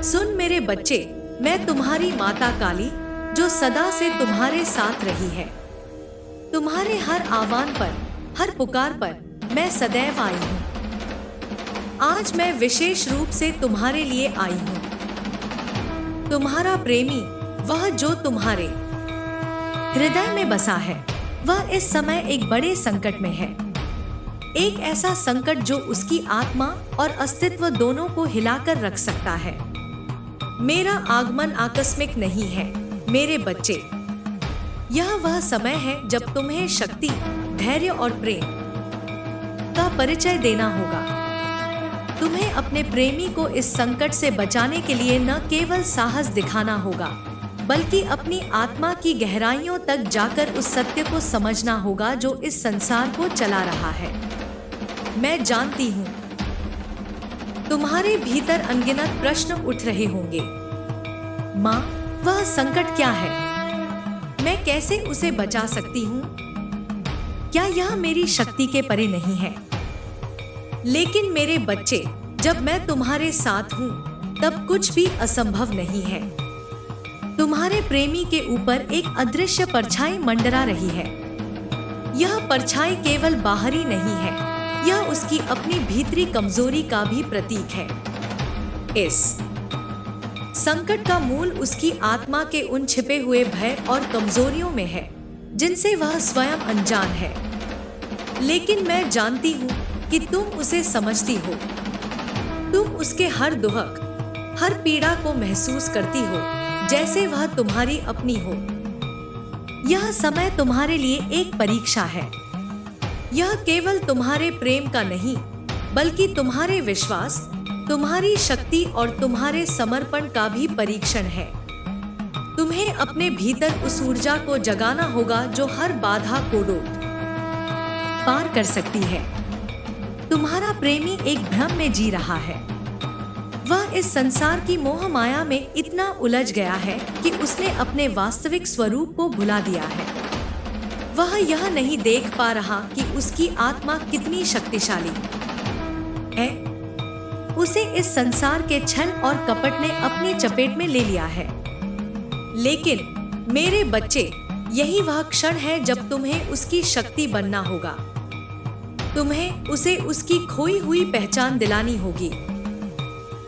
सुन मेरे बच्चे, मैं तुम्हारी माता काली जो सदा से तुम्हारे साथ रही है। तुम्हारे हर आह्वान पर, हर पुकार पर मैं सदैव आई हूँ। आज मैं विशेष रूप से तुम्हारे लिए आई हूँ। तुम्हारा प्रेमी, वह जो तुम्हारे हृदय में बसा है, वह इस समय एक बड़े संकट में है। एक ऐसा संकट जो उसकी आत्मा और अस्तित्व दोनों को हिलाकर रख सकता है। मेरा आगमन आकस्मिक नहीं है मेरे बच्चे। यह वह समय है जब तुम्हें शक्ति, धैर्य और प्रेम का परिचय देना होगा। तुम्हें अपने प्रेमी को इस संकट से बचाने के लिए न केवल साहस दिखाना होगा, बल्कि अपनी आत्मा की गहराइयों तक जाकर उस सत्य को समझना होगा जो इस संसार को चला रहा है। मैं जानती हूँ तुम्हारे भीतर अनगिनत प्रश्न उठ रहे होंगे। माँ, वह संकट क्या है? मैं कैसे उसे बचा सकती हूँ? क्या यह मेरी शक्ति के परे नहीं है? लेकिन मेरे बच्चे, जब मैं तुम्हारे साथ हूँ तब कुछ भी असंभव नहीं है। तुम्हारे प्रेमी के ऊपर एक अदृश्य परछाई मंडरा रही है। यह परछाई केवल बाहरी नहीं है, यह उसकी अपनी भीतरी कमजोरी का भी प्रतीक है। इस संकट का मूल उसकी आत्मा के उन छिपे हुए भय और कमजोरियों में है जिनसे वह स्वयं अनजान है। लेकिन मैं जानती हूँ कि तुम उसे समझती हो। तुम उसके हर दुहक, हर पीड़ा को महसूस करती हो जैसे वह तुम्हारी अपनी हो। यह समय तुम्हारे लिए एक परीक्षा है। यह केवल तुम्हारे प्रेम का नहीं, बल्कि तुम्हारे विश्वास, तुम्हारी शक्ति और तुम्हारे समर्पण का भी परीक्षण है। तुम्हें अपने भीतर उस ऊर्जा को जगाना होगा जो हर बाधा को पार कर सकती है। तुम्हारा प्रेमी एक भ्रम में जी रहा है। वह इस संसार की मोह माया में इतना उलझ गया है कि उसने अपने वास्तविक स्वरूप को भुला दिया है। वह यह नहीं देख पा रहा कि उसकी आत्मा कितनी शक्तिशाली है। उसे इस संसार के छल और कपट ने अपनी चपेट में ले लिया है। लेकिन मेरे बच्चे, यही वह क्षण है जब तुम्हें उसकी शक्ति बनना होगा। तुम्हें उसे उसकी खोई हुई पहचान दिलानी होगी।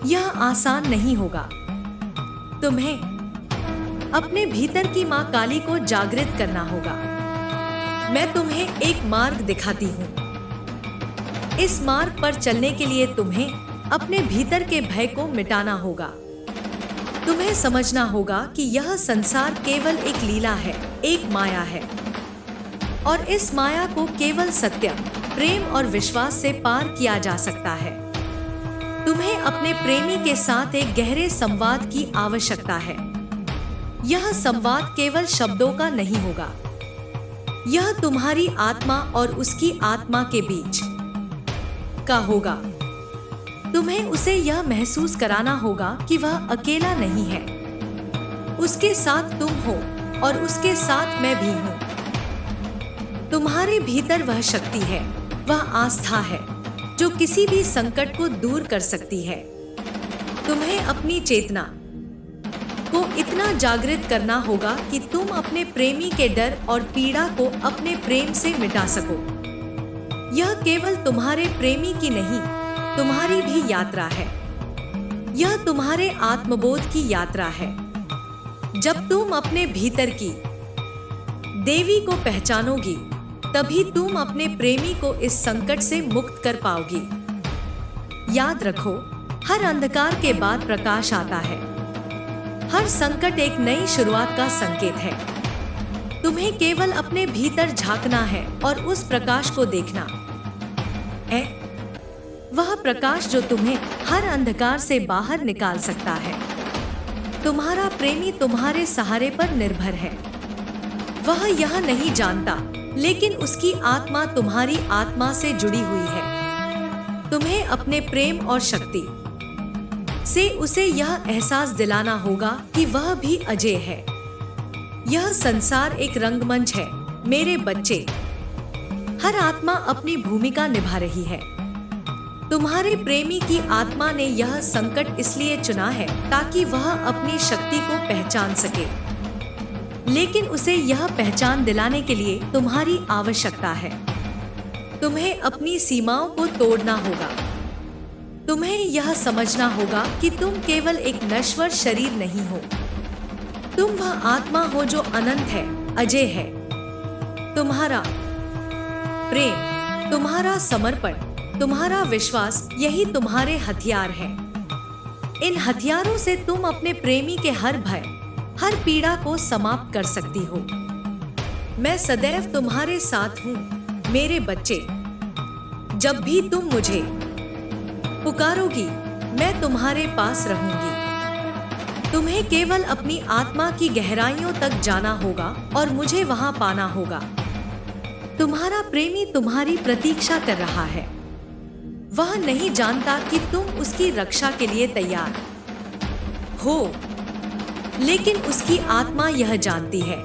यह आसान नहीं होगा। तुम्हें अपने भीतर की माँ काली को जागृत करना होगा। मैं तुम्हें एक मार्ग दिखाती हूँ। इस मार्ग पर चलने के लिए तुम्हें अपने भीतर के भय को मिटाना होगा। तुम्हें समझना होगा कि यह संसार केवल एक लीला है, एक माया है, और इस माया को केवल सत्य, प्रेम और विश्वास से पार किया जा सकता है। तुम्हें अपने प्रेमी के साथ एक गहरे संवाद की आवश्यकता है। यह संवाद केवल शब्दों का नहीं होगा। यह तुम्हारी आत्मा और उसकी आत्मा के बीच का होगा। तुम्हें उसे यह महसूस कराना होगा कि वह अकेला नहीं है। उसके साथ तुम हो और उसके साथ मैं भी हूँ। तुम्हारे भीतर वह शक्ति है, वह आस्था है जो किसी भी संकट को दूर कर सकती है। तुम्हें अपनी चेतना को इतना जागृत करना होगा कि तुम अपने प्रेमी के डर और पीड़ा को अपने प्रेम से मिटा सको। यह केवल तुम्हारे प्रेमी की नहीं, तुम्हारी भी यात्रा है। यह तुम्हारे आत्मबोध की यात्रा है। जब तुम अपने भीतर की देवी को पहचानोगी, तभी तुम अपने प्रेमी को इस संकट से मुक्त कर पाओगी। याद रखो, हर अंधकार के बाद प्रकाश आता है। हर संकट एक नई शुरुआत का संकेत है। तुम्हें केवल अपने भीतर झांकना है और उस प्रकाश को देखना है। वह प्रकाश जो तुम्हें हर अंधकार से बाहर निकाल सकता है। तुम्हारा प्रेमी तुम्हारे सहारे पर निर्भर है। वह यह नहीं जानता, लेकिन उसकी आत्मा तुम्हारी आत्मा से जुड़ी हुई है। तुम्हें अपने प्रेम और शक्ति से उसे यह एहसास दिलाना होगा कि वह भी अजय है। यह संसार एक रंगमंच है मेरे बच्चे। हर आत्मा अपनी भूमिका निभा रही है। तुम्हारे प्रेमी की आत्मा ने यह संकट इसलिए चुना है ताकि वह अपनी शक्ति को पहचान सके, लेकिन उसे यह पहचान दिलाने के लिए तुम्हारी आवश्यकता है। तुम्हें अपनी सीमाओं को तोड़ना होगा। तुम्हें यह समझना होगा कि तुम केवल एक नश्वर शरीर नहीं हो, तुम वह आत्मा हो जो अनंत है, अजय है। तुम्हारा प्रेम, तुम्हारा समर्पण, तुम्हारा विश्वास, यही तुम्हारे हथियार हैं। इन हथियारों से तुम अपने प्रेमी के हर भय, हर पीड़ा को समाप्त कर सकती हो। मैं सदैव तुम्हारे साथ हूँ मेरे बच्चे। जब भी तुम मुझे पुकारोगी, मैं तुम्हारे पास रहूंगी। तुम्हें केवल अपनी आत्मा की गहराइयों तक जाना होगा और मुझे वहां पाना होगा। तुम्हारा प्रेमी तुम्हारी प्रतीक्षा कर रहा है। वह नहीं जानता कि तुम उसकी रक्षा के लिए तैयार हो, लेकिन उसकी आत्मा यह जानती है।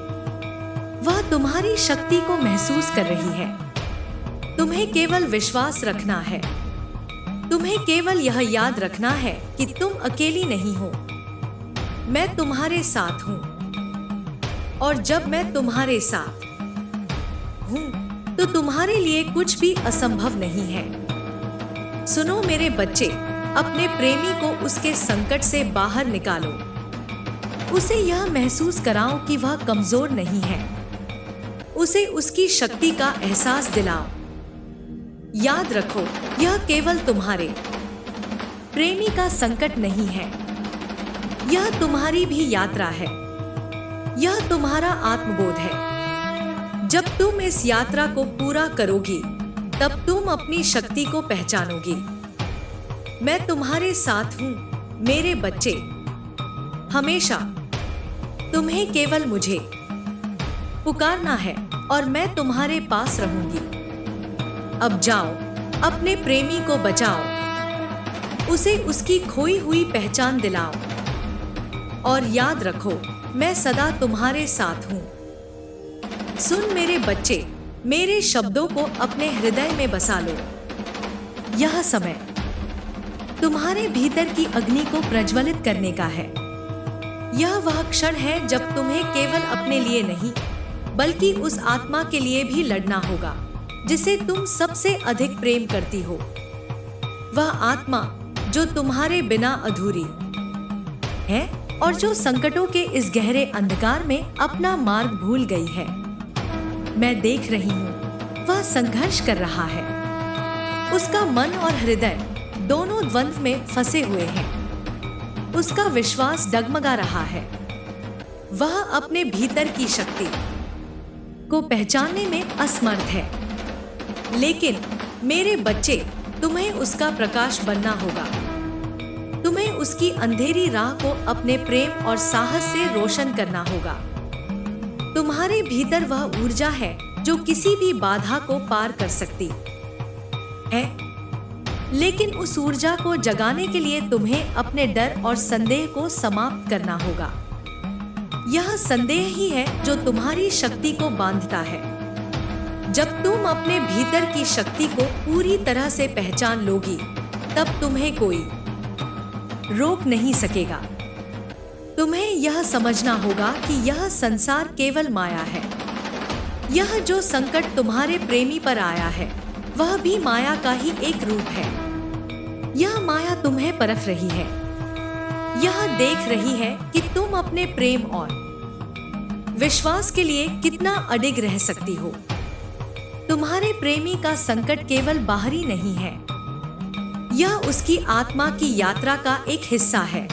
वह तुम्हारी शक्ति को महसूस कर रही है। तुम्हें केवल विश्वास रखना है। तुम्हें केवल यह याद रखना है कि तुम अकेली नहीं हो। मैं तुम्हारे साथ हूं, और जब मैं तुम्हारे साथ हूं तो तुम्हारे लिए कुछ भी असंभव नहीं है। सुनो मेरे बच्चे, अपने प्रेमी को उसके संकट से बाहर निकालो। उसे यह महसूस कराओ कि वह कमजोर नहीं है। उसे उसकी शक्ति का एहसास दिलाओ। याद रखो, यह केवल तुम्हारे प्रेमी का संकट नहीं है, यह तुम्हारी भी यात्रा है। यह तुम्हारा आत्मबोध है। जब तुम इस यात्रा को पूरा करोगी, तब तुम अपनी शक्ति को पहचानोगी। मैं तुम्हारे साथ हूं मेरे बच्चे, हमेशा। तुम्हें केवल मुझे पुकारना है और मैं तुम्हारे पास रहूंगी। अब जाओ, अपने प्रेमी को बचाओ, उसे उसकी खोई हुई पहचान दिलाओ, और याद रखो, मैं सदा तुम्हारे साथ हूं। सुन मेरे बच्चे, मेरे शब्दों को अपने हृदय में बसा लो। यह समय तुम्हारे भीतर की अग्नि को प्रज्वलित करने का है। यह वह क्षण है जब तुम्हें केवल अपने लिए नहीं, बल्कि उस आत्मा के लिए भी लड़ना होगा जिसे तुम सबसे अधिक प्रेम करती हो। वह आत्मा जो तुम्हारे बिना अधूरी है और जो संकटों के इस गहरे अंधकार में अपना मार्ग भूल गई है। मैं देख रही हूँ, वह संघर्ष कर रहा है। उसका मन और हृदय दोनों द्वंद्व में फंसे हुए हैं। उसका विश्वास डगमगा रहा है। वह अपने भीतर की शक्ति को पहचानने में असमर्थ है। लेकिन मेरे बच्चे, तुम्हें उसका प्रकाश बनना होगा। तुम्हें उसकी अंधेरी राह को अपने प्रेम और साहस से रोशन करना होगा। तुम्हारे भीतर वह ऊर्जा है जो किसी भी बाधा को पार कर सकती है, लेकिन उस ऊर्जा को जगाने के लिए तुम्हें अपने डर और संदेह को समाप्त करना होगा। यह संदेह ही है जो तुम्हारी शक्ति को बांधता है। जब तुम अपने भीतर की शक्ति को पूरी तरह से पहचान लोगी, तब तुम्हें कोई रोक नहीं सकेगा। तुम्हें यह समझना होगा कि यह संसार केवल माया है। यह जो संकट तुम्हारे प्रेमी पर आया है, वह भी माया का ही एक रूप है। यह माया तुम्हें परख रही है। यह देख रही है कि तुम अपने प्रेम और विश्वास के लिए कितना अडिग रह सकती हो। तुम्हारे प्रेमी का संकट केवल बाहरी नहीं है, यह उसकी आत्मा की यात्रा का एक हिस्सा है।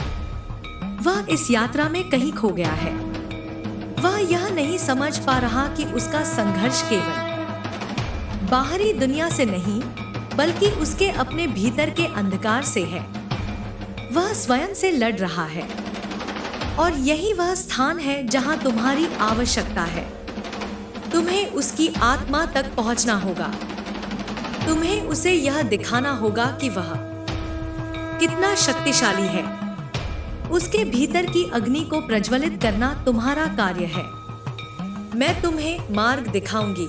वह इस यात्रा में कहीं खो गया है। वह यह नहीं समझ पा रहा कि उसका संघर्ष केवल बाहरी दुनिया से नहीं, बल्कि उसके अपने भीतर के अंधकार से है। वह स्वयं से लड़ रहा है, और यही वह स्थान है जहां तुम्हारी आवश्यकता है। तुम्हें उसकी आत्मा तक पहुंचना होगा। तुम्हें उसे यह दिखाना होगा कि वह कितना शक्तिशाली है। उसके भीतर की अग्नि को प्रज्वलित करना तुम्हारा कार्य है। मैं तुम्हें मार्ग दिखाऊंगी।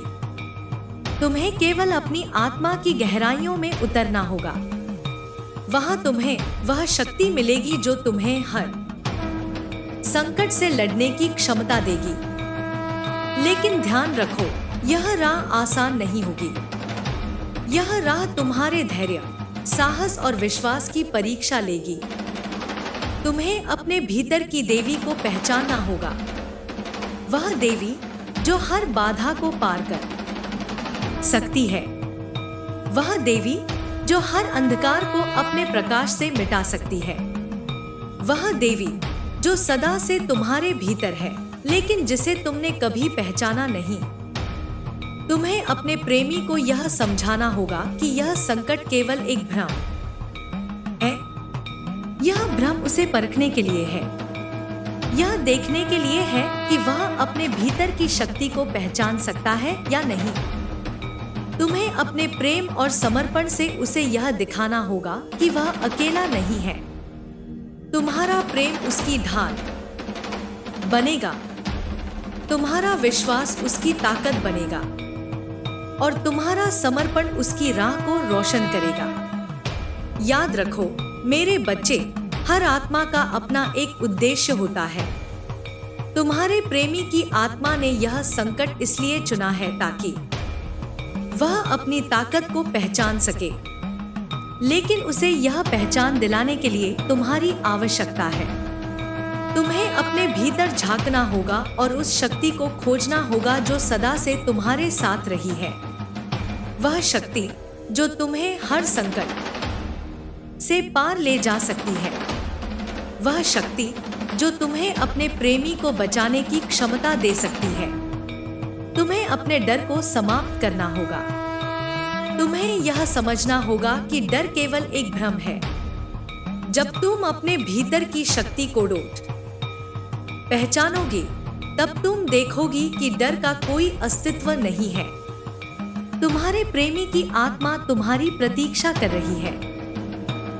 तुम्हें केवल अपनी आत्मा की गहराइयों में उतरना होगा। वहां तुम्हें वह शक्ति मिलेगी जो तुम्हें हर संकट से लड़ने की क्षमता देगी। लेकिन ध्यान रखो, यह राह आसान नहीं होगी। यह राह तुम्हारे धैर्य, साहस और विश्वास की परीक्षा लेगी। तुम्हें अपने भीतर की देवी को पहचानना होगा, वह देवी जो हर बाधा को पार कर सकती है, वह देवी जो हर अंधकार को अपने प्रकाश से मिटा सकती है, वह देवी जो सदा से तुम्हारे भीतर है लेकिन जिसे तुमने कभी पहचाना नहीं। तुम्हें अपने प्रेमी को यह समझाना होगा कि यह संकट केवल एक भ्रम है। यह भ्रम उसे परखने के लिए है, यह देखने के लिए है कि वह अपने भीतर की शक्ति को पहचान सकता है या नहीं। तुम्हें अपने प्रेम और समर्पण से उसे यह दिखाना होगा कि वह अकेला नहीं है। तुम्हारा प्रेम उसकी ढाल बनेगा, तुम्हारा विश्वास उसकी ताकत बनेगा और तुम्हारा समर्पण उसकी राह को रोशन करेगा। याद रखो मेरे बच्चे, हर आत्मा का अपना एक उद्देश्य होता है। तुम्हारे प्रेमी की आत्मा ने यह संकट इसलिए चुना है ताकि वह अपनी ताकत को पहचान सके, लेकिन उसे यह पहचान दिलाने के लिए तुम्हारी आवश्यकता है। तुम्हें अपने भीतर झांकना होगा और उस शक्ति को खोजना होगा जो सदा से तुम्हारे साथ रही है, वह शक्ति जो तुम्हें हर संकट से पार ले जा सकती है, वह शक्ति जो तुम्हें अपने प्रेमी को बचाने की क्षमता दे सकती है। तुम्हें अपने डर को समाप्त करना होगा। तुम्हें यह समझना होगा कि डर केवल एक भ्रम है। जब तुम अपने भीतर की शक्ति को पहचानोगे, तब तुम देखोगी कि डर का कोई अस्तित्व नहीं है। तुम्हारे प्रेमी की आत्मा तुम्हारी प्रतीक्षा कर रही है,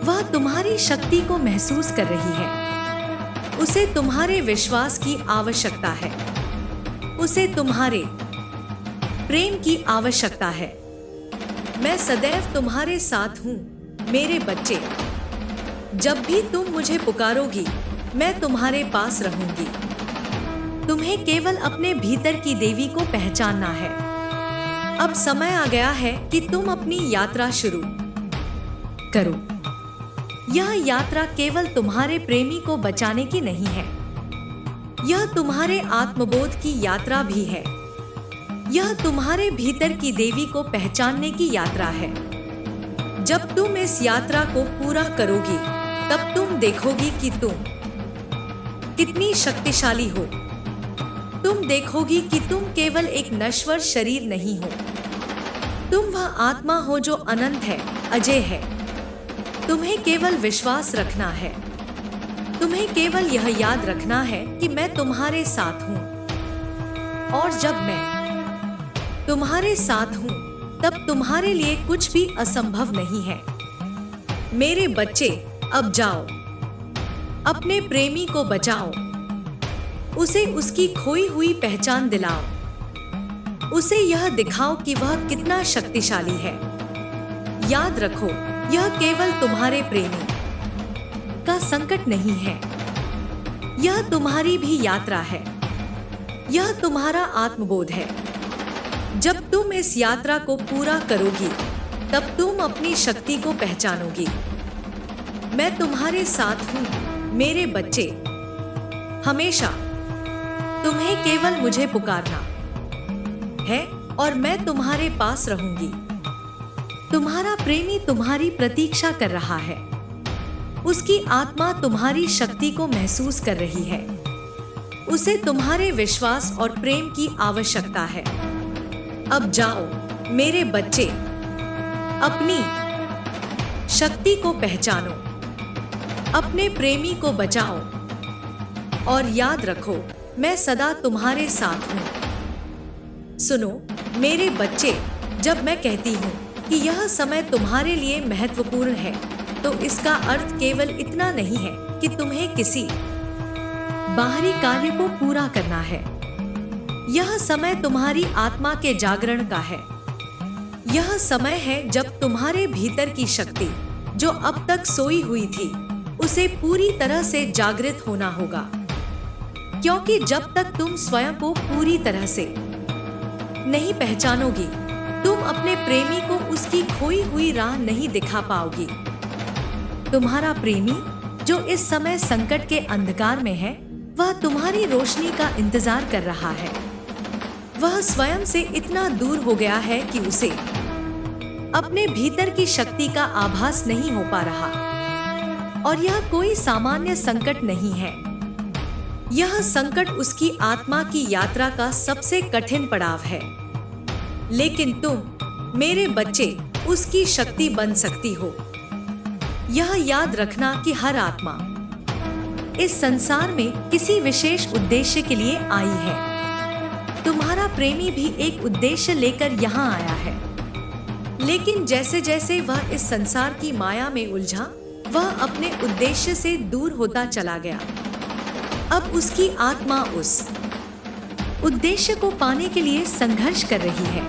वह तुम्हारी शक्ति को महसूस कर रही है। उसे तुम्हारे विश्वास की आवश्यकता है, उसे तुम्हारे प्रेम की आवश्यकता है। मैं सदैव तुम्हारे साथ हूँ मेरे बच्चे। जब भी तुम मुझे पुकारोगी, मैं तुम्हारे पास रहूंगी। तुम्हें केवल अपने भीतर की देवी को पहचानना है। अब समय आ गया है कि तुम अपनी यात्रा शुरू करो। यह यात्रा केवल तुम्हारे प्रेमी को बचाने की नहीं है, यह तुम्हारे आत्मबोध की यात्रा भी है। यह तुम्हारे भीतर की देवी को पहचानने की यात्रा है। जब तुम इस यात्रा को पूरा करोगी, तब तुम देखोगी कि तुम कितनी शक्तिशाली हो। तुम देखोगी कि तुम केवल एक नश्वर शरीर नहीं हो, तुम वह आत्मा हो जो अनंत है, अजय है। तुम्हें केवल विश्वास रखना है, तुम्हें केवल यह याद रखना है कि मैं तुम्हारे साथ हूँ, और जब मैं तुम्हारे साथ हूँ तब तुम्हारे लिए कुछ भी असंभव नहीं है। मेरे बच्चे, अब जाओ, अपने प्रेमी को बचाओ, उसे उसकी खोई हुई पहचान दिलाओ, उसे यह दिखाओ कि वह कितना शक्तिशाली है। याद रखो, यह केवल तुम्हारे प्रेमी का संकट नहीं है, यह तुम्हारी भी यात्रा है, यह तुम्हारा आत्मबोध है। जब तुम इस यात्रा को पूरा करोगी, तब तुम अपनी शक्ति को पहचानोगी। मैं तुम्हारे साथ हूँ मेरे बच्चे। हमेशा तुम्हें केवल मुझे पुकारना है और मैं तुम्हारे पास रहूंगी। तुम्हारा प्रेमी तुम्हारी प्रतीक्षा कर रहा है, उसकी आत्मा तुम्हारी शक्ति को महसूस कर रही है, उसे तुम्हारे विश्वास और प्रेम की आवश्यकता है। अब जाओ मेरे बच्चे, अपनी शक्ति को पहचानो, अपने प्रेमी को बचाओ और याद रखो, मैं सदा तुम्हारे साथ हूँ। सुनो मेरे बच्चे, जब मैं कहती हूँ कि यह समय तुम्हारे लिए महत्वपूर्ण है, तो इसका अर्थ केवल इतना नहीं है कि तुम्हें किसी बाहरी कार्य को पूरा करना है। यह समय तुम्हारी आत्मा के जागरण का है। यह समय है जब तुम्हारे भीतर की शक्ति जो अब तक सोई हुई थी, उसे पूरी तरह से जागृत होना होगा, क्योंकि जब तक तुम स्वयं को पूरी तरह से नहीं पहचानोगी, तुम अपने प्रेमी को उसकी खोई हुई राह नहीं दिखा पाओगी। तुम्हारा प्रेमी जो इस समय संकट के अंधकार में है, वह तुम्हारी रोशनी का इंतजार कर रहा है। वह स्वयं से इतना दूर हो गया है कि उसे अपने भीतर की शक्ति का आभास नहीं हो पा रहा। और यह कोई सामान्य संकट नहीं है। यह संकट उसकी आत्मा की यात्रा का सबसे कठिन पड़ाव है। लेकिन तुम, मेरे बच्चे, उसकी शक्ति बन सकती हो। यह याद रखना कि हर आत्मा इस संसार में किसी विशेष उद्देश्य के लिए आई है। तुम्हारा प्रेमी भी एक उद्देश्य लेकर यहाँ आया है, लेकिन जैसे जैसे वह इस संसार की माया में उलझा, वह अपने उद्देश्य से दूर होता चला गया। अब उसकी आत्मा उस उद्देश्य को पाने के लिए संघर्ष कर रही है।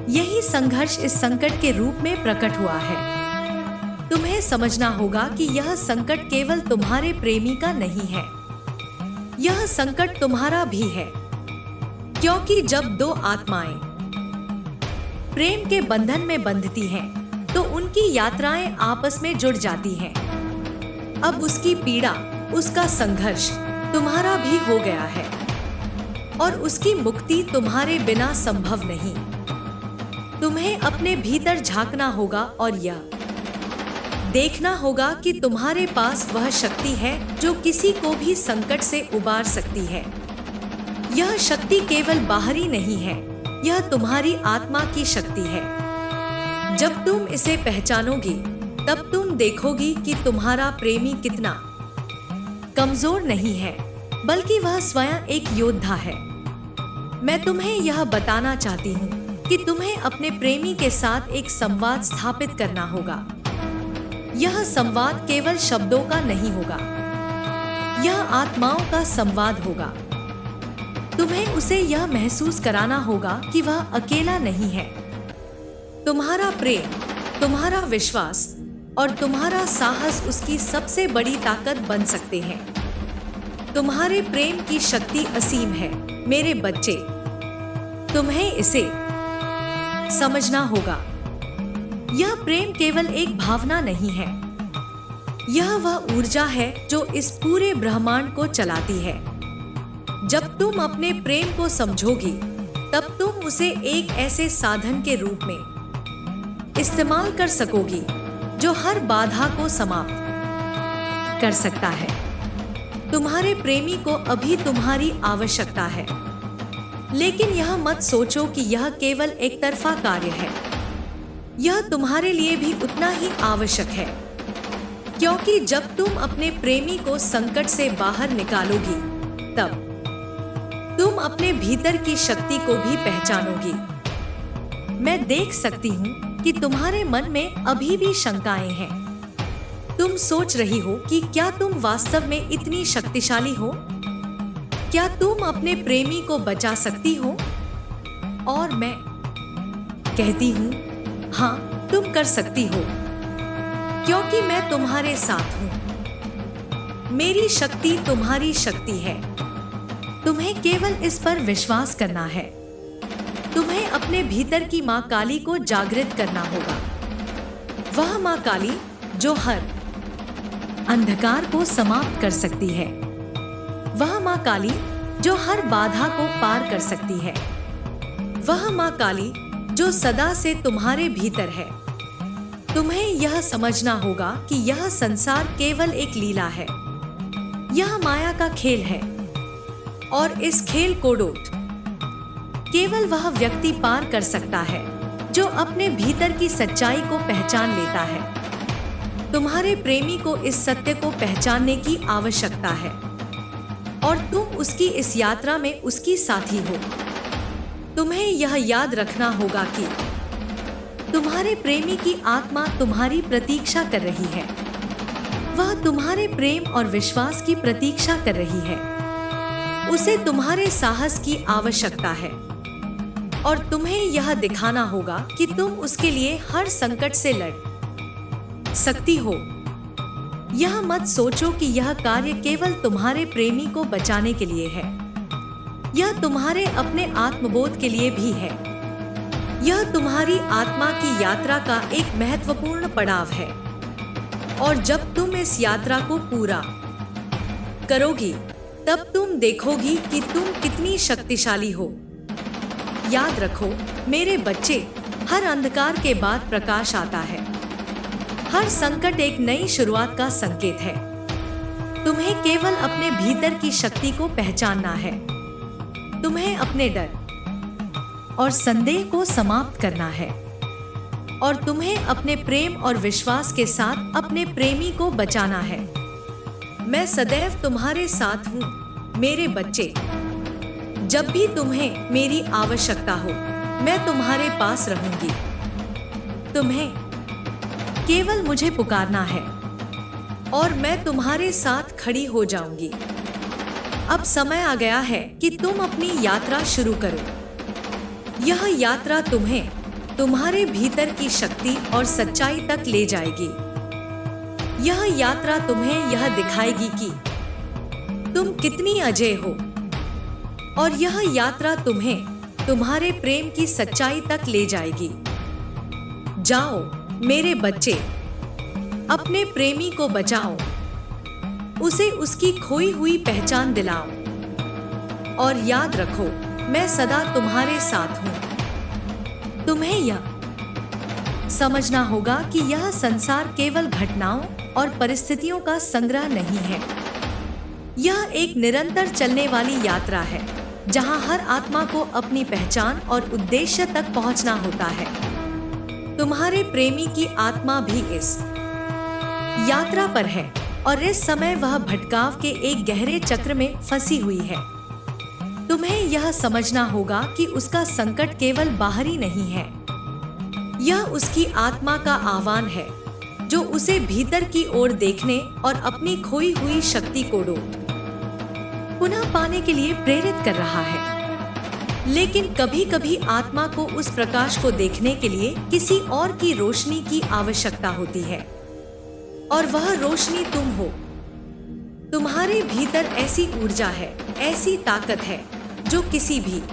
यही संघर्ष इस संकट के रूप में प्रकट हुआ है। तुम्हें समझना होगा कि यह संकट केवल तुम्हारे प्रेमी का नहीं है, यह संकट तुम्हारा भी है, क्योंकि जब दो आत्माएं प्रेम के बंधन में बंधती हैं, तो उनकी यात्राएं आपस में जुड़ जाती हैं। अब उसकी पीड़ा, उसका संघर्ष तुम्हारा भी हो गया है, और उसकी मुक्ति तुम्हारे बिना संभव नहीं। तुम्हें अपने भीतर झांकना होगा और यह देखना होगा कि तुम्हारे पास वह शक्ति है जो किसी को भी संकट से उबार सकती है। यह शक्ति केवल बाहरी नहीं है, यह तुम्हारी आत्मा की शक्ति है। जब तुम इसे पहचानोगी, तब तुम देखोगी कि तुम्हारा प्रेमी कितना कमजोर नहीं है, बल्कि वह स्वयं एक योद्धा है। मैं तुम्हें यह बताना चाहती हूँ कि तुम्हें अपने प्रेमी के साथ एक संवाद स्थापित करना होगा। यह संवाद केवल शब्दों का नहीं होगा, यह आत्माओं का संवाद होगा। तुम्हें उसे यह महसूस कराना होगा कि वह अकेला नहीं है। तुम्हारा प्रेम, तुम्हारा विश्वास और तुम्हारा साहस उसकी सबसे बड़ी ताकत बन सकते हैं। तुम्हारे प्रेम की शक्ति असीम है, मेरे बच्चे। तुम्हें इसे समझना होगा। यह प्रेम केवल एक भावना नहीं है, यह वह ऊर्जा है जो इस पूरे ब्रह्मांड को चलाती है। जब तुम अपने प्रेम को समझोगी, तब तुम उसे एक ऐसे साधन के रूप में इस्तेमाल कर सकोगी जो हर बाधा को समाप्त कर सकता है। तुम्हारे प्रेमी को अभी तुम्हारी आवश्यकता है, लेकिन यह मत सोचो कि यह केवल एक तरफा कार्य है। यह तुम्हारे लिए भी उतना ही आवश्यक है, क्योंकि जब तुम अपने प्रेमी को संकट से बाहर निकालोगी, तब तुम अपने भीतर की शक्ति को भी पहचानोगी। मैं देख सकती हूँ कि तुम्हारे मन में अभी भी शंकाएं हैं। तुम सोच रही हो कि क्या तुम वास्तव में इतनी शक्तिशाली हो? क्या तुम अपने प्रेमी को बचा सकती हो? और मैं कहती हूँ, हाँ, तुम कर सकती हो, क्योंकि मैं तुम्हारे साथ हूँ। मेरी शक्ति तुम्हारी शक्ति है। तुम्हें केवल इस पर विश्वास करना है। तुम्हें अपने भीतर की माँ काली को जागृत करना होगा। वह माँ काली जो हर अंधकार को समाप्त कर सकती है। वह माँ काली जो हर बाधा को पार कर सकती है। वह माँ काली जो सदा से तुम्हारे भीतर है। तुम्हें यह समझना होगा कि यह संसार केवल एक लीला है। यह माया का खेल है, और इस खेल को केवल वह व्यक्ति पार कर सकता है जो अपने भीतर की सच्चाई को पहचान लेता है। तुम्हारे प्रेमी को इस सत्य को पहचानने की आवश्यकता है, और तुम उसकी इस यात्रा में उसकी साथी हो। तुम्हें यह याद रखना होगा कि तुम्हारे प्रेमी की आत्मा तुम्हारी प्रतीक्षा कर रही है। वह तुम्हारे प्रेम और विश्वास की प्रतीक्षा कर रही है। उसे तुम्हारे साहस की आवश्यकता है, और तुम्हें यह दिखाना होगा कि तुम उसके लिए हर संकट से लड़ सकती हो। यह मत सोचो कि यह कार्य केवल तुम्हारे प्रेमी को बचाने के लिए है। यह तुम्हारे अपने आत्मबोध के लिए भी है। यह तुम्हारी आत्मा की यात्रा का एक महत्वपूर्ण पड़ाव है। और जब तुम इस यात्रा को पूरा करोगी, तब तुम देखोगी कि तुम कितनी शक्तिशाली हो। याद रखो मेरे बच्चे, हर अंधकार के बाद प्रकाश आता है। हर संकट एक नई शुरुआत का संकेत है। तुम्हें केवल अपने भीतर की शक्ति को पहचानना है। तुम्हें अपने डर और संदेह को समाप्त करना है। और तुम्हें अपने प्रेम और विश्वास के साथ अपने प्रेमी को बचाना है। मैं सदैव तुम्हारे साथ हूँ मेरे बच्चे। जब भी तुम्हें मेरी आवश्यकता हो, मैं तुम्हारे पास रहूंगी। तुम्हें केवल मुझे पुकारना है और मैं तुम्हारे साथ खड़ी हो जाऊंगी। अब समय आ गया है कि तुम अपनी यात्रा शुरू करो। यह यात्रा तुम्हें तुम्हारे भीतर की शक्ति और सच्चाई तक ले जाएगी। यह यात्रा तुम्हें यह दिखाएगी कि तुम कितनी अजेय हो। और यह यात्रा तुम्हें तुम्हारे प्रेम की सच्चाई तक ले जाएगी। जाओ मेरे बच्चे, अपने प्रेमी को बचाओ। उसे उसकी खोई हुई पहचान दिलाओ। और याद रखो, मैं सदा तुम्हारे साथ हूँ। तुम्हें यह समझना होगा कि यह संसार केवल घटनाओं और परिस्थितियों का संग्रह नहीं है। यह एक निरंतर चलने वाली यात्रा है, जहां हर आत्मा को अपनी पहचान और उद्देश्य तक पहुंचना होता है। तुम्हारे प्रेमी की आत्मा भी इस यात्रा पर है और इस समय वह भटकाव के एक गहरे चक्र में फंसी हुई है। तुम्हें यह समझना होगा कि उसका संकट केवल बाहरी नहीं है। यह उसकी आत्मा का आह्वान है, जो उसे भीतर की ओर देखने और अपनी खोई हुई शक्ति को पुनः पाने के लिए प्रेरित कर रहा है। लेकिन कभी कभी आत्मा को उस प्रकाश को देखने के लिए किसी और की रोशनी की आवश्यकता होती है। और वह रोशनी तुम हो। तुम्हारे भीतर ऐसी ऊर्जा है, ऐसी ताकत है, जो किसी भी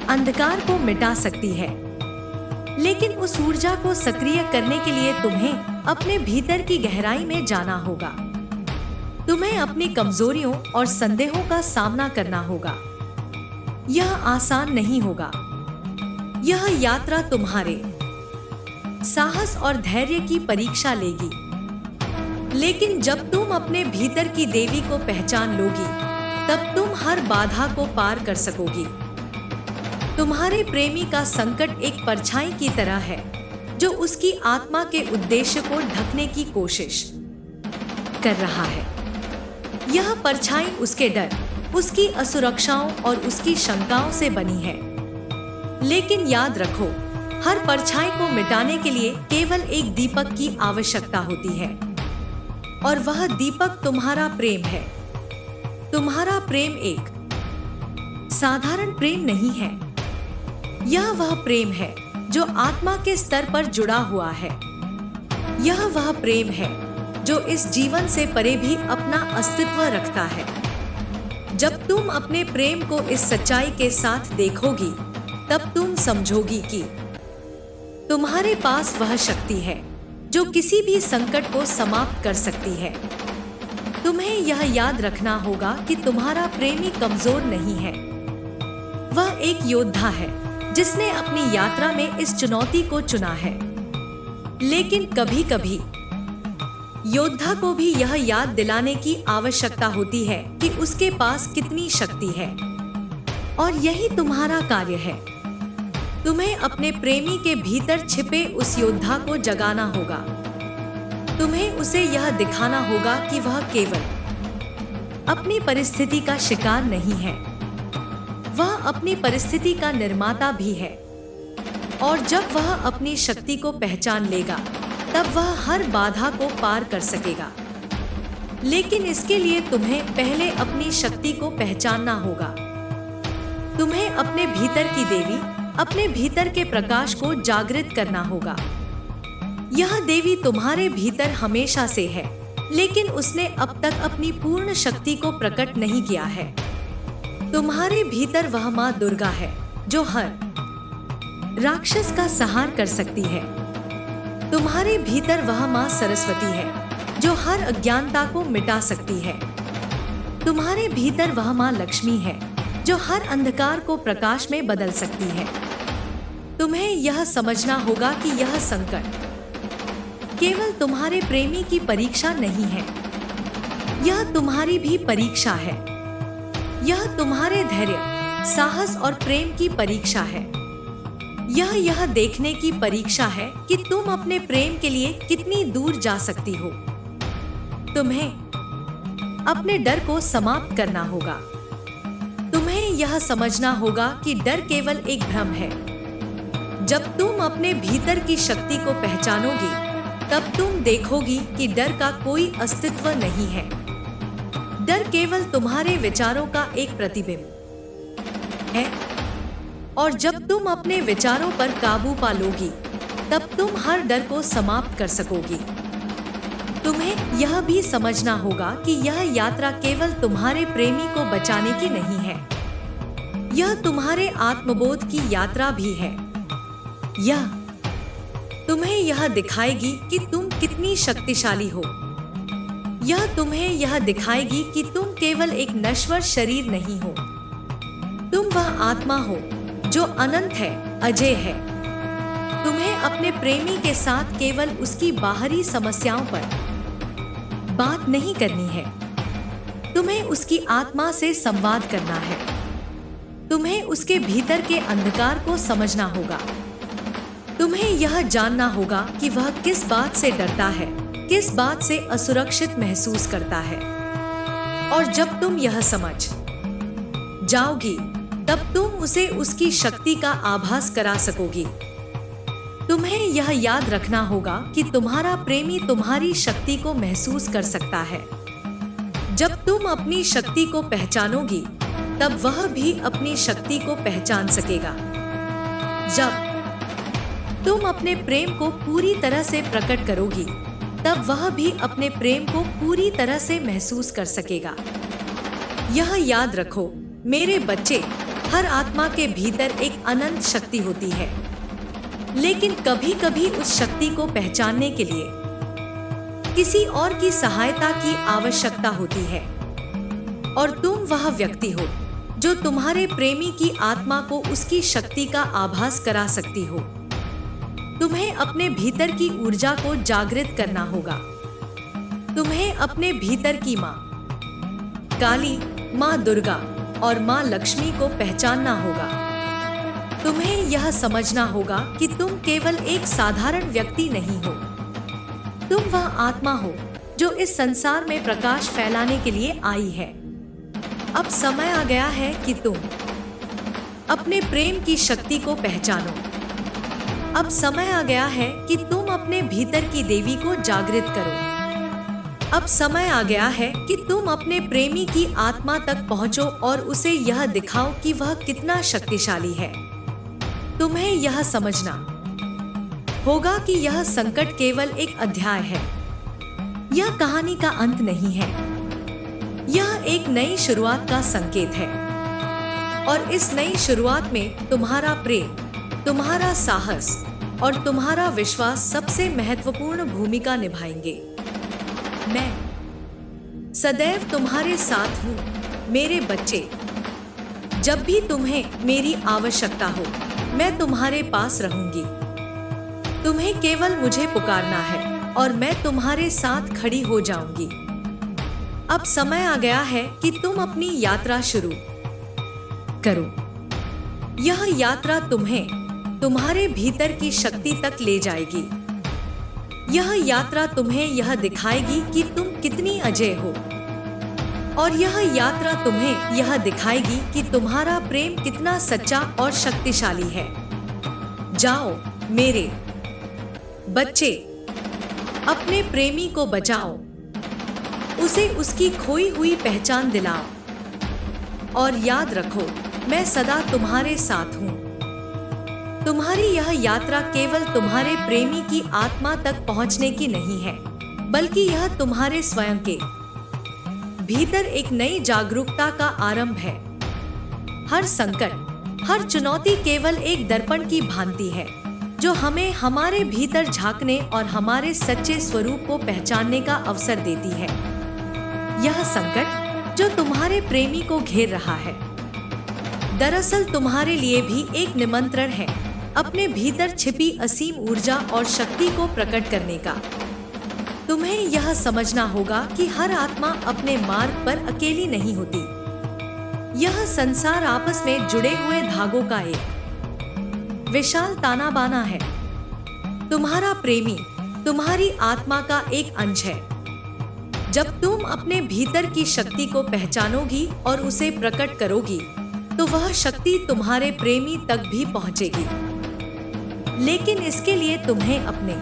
अंधकार को मिटा सकती है। लेकिन उस ऊर्जा को सक्रिय करने के लिए तुम्हें अपने भीतर की गहराई में जाना होगा। तुम्हें अपनी कमजोरियों और संदेहों का सामना करना होगा। यह आसान नहीं होगा। यह यात्रा तुम्हारे साहस और धैर्य की परीक्षा लेगी। लेकिन जब तुम अपने भीतर की देवी को पहचान लोगी, तब तुम हर बाधा को पार कर सकोगी। तुम्हारे प्रेमी का संकट एक परछाई की तरह है, जो उसकी आत्मा के उद्देश्य को ढकने की कोशिश कर रहा है। यह परछाई उसके डर, उसकी असुरक्षाओं और उसकी शंकाओं से बनी है। लेकिन याद रखो, हर परछाई को मिटाने के लिए केवल एक दीपक की आवश्यकता होती है। और वह दीपक तुम्हारा प्रेम है। तुम्हारा प्रेम एक साधारण प्रेम नहीं है। यह वह प्रेम है जो आत्मा के स्तर पर जुड़ा हुआ है। यह वह प्रेम है जो इस जीवन से परे भी अपना अस्तित्व रखता है। जब तुम अपने प्रेम को इस सच्चाई के साथ देखोगी, तब तुम समझोगी कि तुम्हारे पास वह शक्ति है जो किसी भी संकट को समाप्त कर सकती है। तुम्हें यह याद रखना होगा कि तुम्हारा प्रेमी कमजोर नहीं है। वह एक योद्धा है जिसने अपनी यात्रा में इस चुनौती को चुना है। लेकिन कभी-कभी योद्धा को भी यह याद दिलाने की आवश्यकता होती है कि उसके पास कितनी शक्ति है। और यही तुम्हारा कार्य है। तुम्हें अपने प्रेमी के भीतर छिपे उस योद्धा को जगाना होगा। तुम्हें उसे यह दिखाना होगा कि वह केवल अपनी परिस्थिति का शिकार नहीं है, वह अपनी परिस्थिति का निर्माता भी है। और जब वह अपनी शक्ति को पहचान लेगा, तब वह हर बाधा को पार कर सकेगा। लेकिन इसके लिए तुम्हें पहले अपनी शक्ति को पहचानना होगा। तुम्हें अपने भीतर की देवी, अपने भीतर के प्रकाश को जागृत करना होगा। यह देवी तुम्हारे भीतर हमेशा से है, लेकिन उसने अब तक अपनी पूर्ण शक्ति को प्रकट नहीं किया है। तुम्हारे भीतर वह माँ दुर्गा है जो हर राक्षस का संहार कर सकती है। तुम्हारे भीतर वह माँ सरस्वती है जो हर अज्ञानता को मिटा सकती है। तुम्हारे भीतर वह माँ लक्ष्मी है जो हर अंधकार को प्रकाश में बदल सकती है। तुम्हें यह समझना होगा कि यह संकट केवल तुम्हारे प्रेमी की परीक्षा नहीं है, यह तुम्हारी भी परीक्षा है। यह तुम्हारे धैर्य, साहस और प्रेम की परीक्षा है। यह देखने की परीक्षा है कि तुम अपने प्रेम के लिए कितनी दूर जा सकती हो। तुम्हें अपने डर को समाप्त करना होगा। तुम्हें यह समझना होगा कि डर केवल एक भ्रम है। जब तुम अपने भीतर की शक्ति को पहचानोगी, तब तुम देखोगी कि डर का कोई अस्तित्व नहीं है। डर केवल तुम्हारे विचारों का एक प्रतिबिंब है, और जब तुम अपने विचारों पर काबू पा लोगी, तब तुम हर डर को समाप्त कर सकोगी। तुम्हें यह भी समझना होगा कि यह यात्रा केवल तुम्हारे प्रेमी को बचाने की नहीं है, यह तुम्हारे आत्मबोध की यात्रा भी है। यह तुम्हें यह दिखाएगी कि तुम कितनी शक्तिशाली हो। यह तुम्हें यह दिखाएगी कि तुम केवल एक नश्वर शरीर नहीं हो, तुम वह आत्मा हो जो अनंत है, अजय है। तुम्हें अपने प्रेमी के साथ केवल उसकी बाहरी समस्याओं पर बात नहीं करनी है, तुम्हें उसकी आत्मा से संवाद करना है। तुम्हें उसके भीतर के अंधकार को समझना होगा। तुम्हें यह जानना होगा कि वह किस बात से डरता है, किस बात से असुरक्षित महसूस करता है। और जब तुम यह समझ जाओगी, तब तुम उसे उसकी शक्ति का आभास करा सकोगी। तुम्हें यह याद रखना होगा कि तुम्हारा प्रेमी तुम्हारी शक्ति को महसूस कर सकता है। जब तुम अपनी शक्ति को पहचानोगी, तब वह भी अपनी शक्ति को पहचान सकेगा। जब तुम अपने प्रेम को पूरी तरह से प्रकट करोगी, तब वह भी अपने प्रेम को पूरी तरह से महसूस कर सकेगा। यह याद रखो मेरे बच्चे, हर आत्मा के भीतर एक अनंत शक्ति होती है, लेकिन कभी कभी उस शक्ति को पहचानने के लिए किसी और की सहायता की आवश्यकता होती है। और तुम वह व्यक्ति हो जो तुम्हारे प्रेमी की आत्मा को उसकी शक्ति का आभास करा सकती हो। तुम्हें अपने भीतर की ऊर्जा को जागृत करना होगा। तुम्हें अपने भीतर की माँ काली, माँ दुर्गा और माँ लक्ष्मी को पहचानना होगा। तुम्हें यह समझना होगा कि तुम केवल एक साधारण व्यक्ति नहीं हो, तुम वह आत्मा हो जो इस संसार में प्रकाश फैलाने के लिए आई है। अब समय आ गया है कि तुम अपने प्रेम की शक्ति को पहचानो। अब समय आ गया है कि तुम अपने भीतर की देवी को जागृत करो। अब समय आ गया है कि तुम अपने प्रेमी की आत्मा तक पहुंचो और उसे यह दिखाओ कि वह कितना शक्तिशाली है। तुम्हें यह समझना होगा कि यह संकट केवल एक अध्याय है, यह कहानी का अंत नहीं है। यह एक नई शुरुआत का संकेत है, और इस नई शुरुआत में तुम्हारा प्रेम, तुम्हारा साहस और तुम्हारा विश्वास सबसे महत्वपूर्ण भूमिका निभाएंगे। मैं सदैव तुम्हारे साथ हूँ मेरे बच्चे। जब भी तुम्हें मेरी आवश्यकता हो, मैं तुम्हारे पास रहूंगी। तुम्हें केवल मुझे पुकारना है और मैं तुम्हारे साथ खड़ी हो जाऊंगी। अब समय आ गया है कि तुम अपनी यात्रा शुरू करो। यह यात्रा तुम्हें तुम्हारे भीतर की शक्ति तक ले जाएगी। यह यात्रा तुम्हें यह दिखाएगी कि तुम कितनी अजय हो, और यह यात्रा तुम्हें यह दिखाएगी कि तुम्हारा प्रेम कितना सच्चा और शक्तिशाली है। जाओ मेरे बच्चे, अपने प्रेमी को बचाओ, उसे उसकी खोई हुई पहचान दिलाओ, और याद रखो मैं सदा तुम्हारे साथ हूँ। तुम्हारी यह यात्रा केवल तुम्हारे प्रेमी की आत्मा तक पहुंचने की नहीं है, बल्कि यह तुम्हारे स्वयं के भीतर एक नई जागरूकता का आरंभ है। हर संकट, हर चुनौती केवल एक दर्पण की भांति है, जो हमें हमारे भीतर झांकने और हमारे सच्चे स्वरूप को पहचानने का अवसर देती है। यह संकट जो तुम्हारे प्रेमी को घेर रहा है, दरअसल तुम्हारे लिए भी एक निमंत्रण है अपने भीतर छिपी असीम ऊर्जा और शक्ति को प्रकट करने का। तुम्हें यह समझना होगा कि हर आत्मा अपने मार्ग पर अकेली नहीं होती। यह संसार आपस में जुड़े हुए धागों का एक विशाल ताना बाना है। तुम्हारा प्रेमी तुम्हारी आत्मा का एक अंश है। जब तुम अपने भीतर की शक्ति को पहचानोगी और उसे प्रकट करोगी, तो वह शक्ति तुम्हारे प्रेमी तक भी पहुंचेगी। लेकिन इसके लिए तुम्हें अपने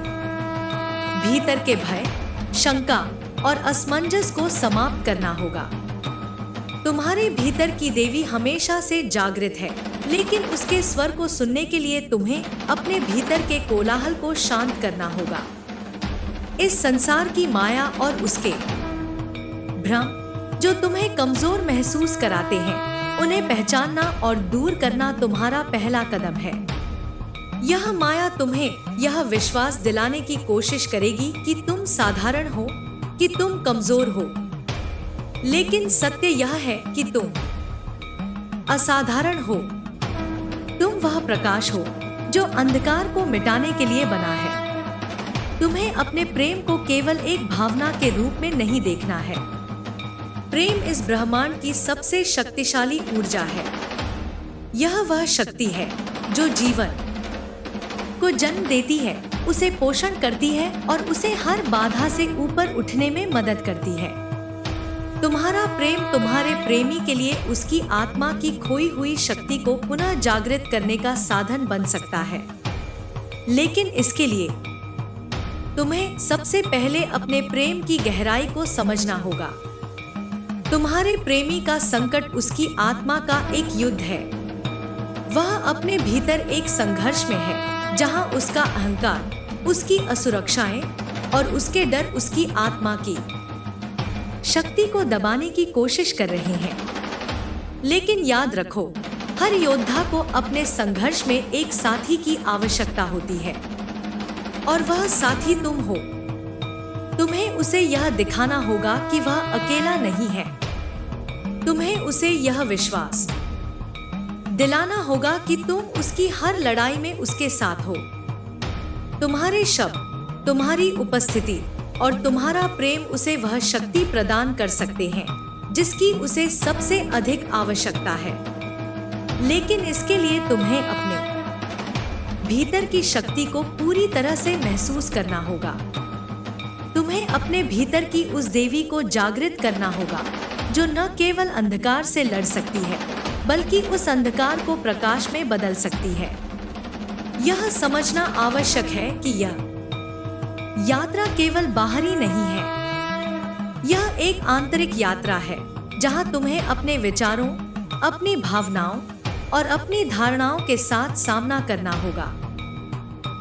भीतर के भय, शंका और असमंजस को समाप्त करना होगा। तुम्हारे भीतर की देवी हमेशा से जागृत है, लेकिन उसके स्वर को सुनने के लिए तुम्हें अपने भीतर के कोलाहल को शांत करना होगा। इस संसार की माया और उसके भ्रम जो तुम्हें कमजोर महसूस कराते हैं, उन्हें पहचानना और दूर करना तुम्हारा पहला कदम है। यह माया तुम्हें यह विश्वास दिलाने की कोशिश करेगी कि तुम साधारण हो, कि तुम कमजोर हो। लेकिन सत्य यह है कि तुम असाधारण हो। तुम वह प्रकाश हो जो अंधकार को मिटाने के लिए बना है। तुम्हें अपने प्रेम को केवल एक भावना के रूप में नहीं देखना है। प्रेम इस ब्रह्मांड की सबसे शक्तिशाली ऊर्जा है। यह वह शक्ति है जो जीवन को जन्म देती है, उसे पोषण करती है और उसे हर बाधा से ऊपर उठने में मदद करती है। तुम्हारा प्रेम तुम्हारे प्रेमी के लिए उसकी आत्मा की खोई हुई शक्ति को पुनः जागृत करने का साधन बन सकता है। लेकिन इसके लिए तुम्हें सबसे पहले अपने प्रेम की गहराई को समझना होगा। तुम्हारे प्रेमी का संकट उसकी आत्मा का एक युद्ध है। वह अपने भीतर एक संघर्ष में है, जहां उसका अहंकार, उसकी असुरक्षाएं और उसके डर उसकी आत्मा की शक्ति को दबाने की कोशिश कर रहे हैं। लेकिन याद रखो, हर योद्धा को अपने संघर्ष में एक साथी की आवश्यकता होती है, और वह साथी तुम हो। तुम्हें उसे यह दिखाना होगा कि वह अकेला नहीं है। तुम्हें उसे यह विश्वास दिलाना होगा कि तुम उसकी हर लड़ाई में उसके साथ हो। तुम्हारे शब्द, तुम्हारी उपस्थिति और तुम्हारा प्रेम उसे वह शक्ति प्रदान कर सकते हैं जिसकी उसे सबसे अधिक आवश्यकता है। लेकिन इसके लिए तुम्हें अपने भीतर की शक्ति को पूरी तरह से महसूस करना होगा। तुम्हें अपने भीतर की उस देवी को जागृत करना होगा जो न केवल अंधकार से लड़ सकती है, बल्कि उस अंधकार को प्रकाश में बदल सकती है। यह समझना आवश्यक है कि यह यात्रा केवल बाहरी नहीं है। यह एक आंतरिक यात्रा है, जहां तुम्हें अपने विचारों, अपनी भावनाओं और अपनी धारणाओं के साथ सामना करना होगा।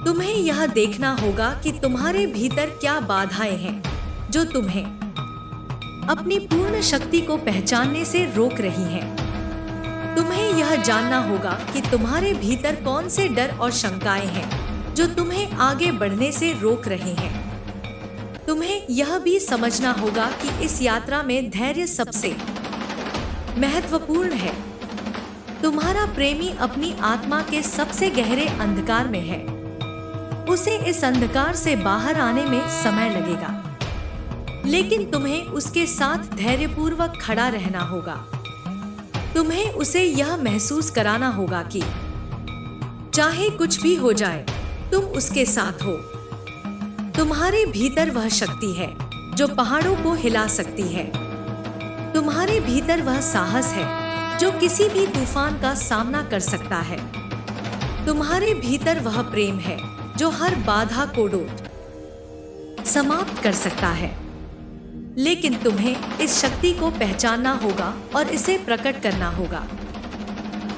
तुम्हें यह देखना होगा कि तुम्हारे भीतर क्या बाधाएं हैं जो तुम्हें अपनी पूर्ण शक्ति को पहचानने से रोक रही हैं। तुम्हें यह जानना होगा कि तुम्हारे भीतर कौन से डर और शंकाएं हैं जो तुम्हें आगे बढ़ने से रोक रहे हैं। तुम्हें यह भी समझना होगा कि इस यात्रा में धैर्य सबसे महत्वपूर्ण है। तुम्हारा प्रेमी अपनी आत्मा के सबसे गहरे अंधकार में है। उसे इस अंधकार से बाहर आने में समय लगेगा, लेकिन तुम्हें उसके साथ धैर्यपूर्वक खड़ा रहना होगा। तुम्हें उसे यह महसूस कराना होगा कि चाहे कुछ भी हो जाए, तुम उसके साथ हो। तुम्हारे भीतर वह शक्ति है जो पहाड़ों को हिला सकती है। तुम्हारे भीतर वह साहस है जो किसी भी तूफान का सामना कर सकता है। तुम्हारे भीतर वह प्रेम है जो हर बाधा को समाप्त कर सकता है। लेकिन तुम्हें इस शक्ति को पहचानना होगा और इसे प्रकट करना होगा।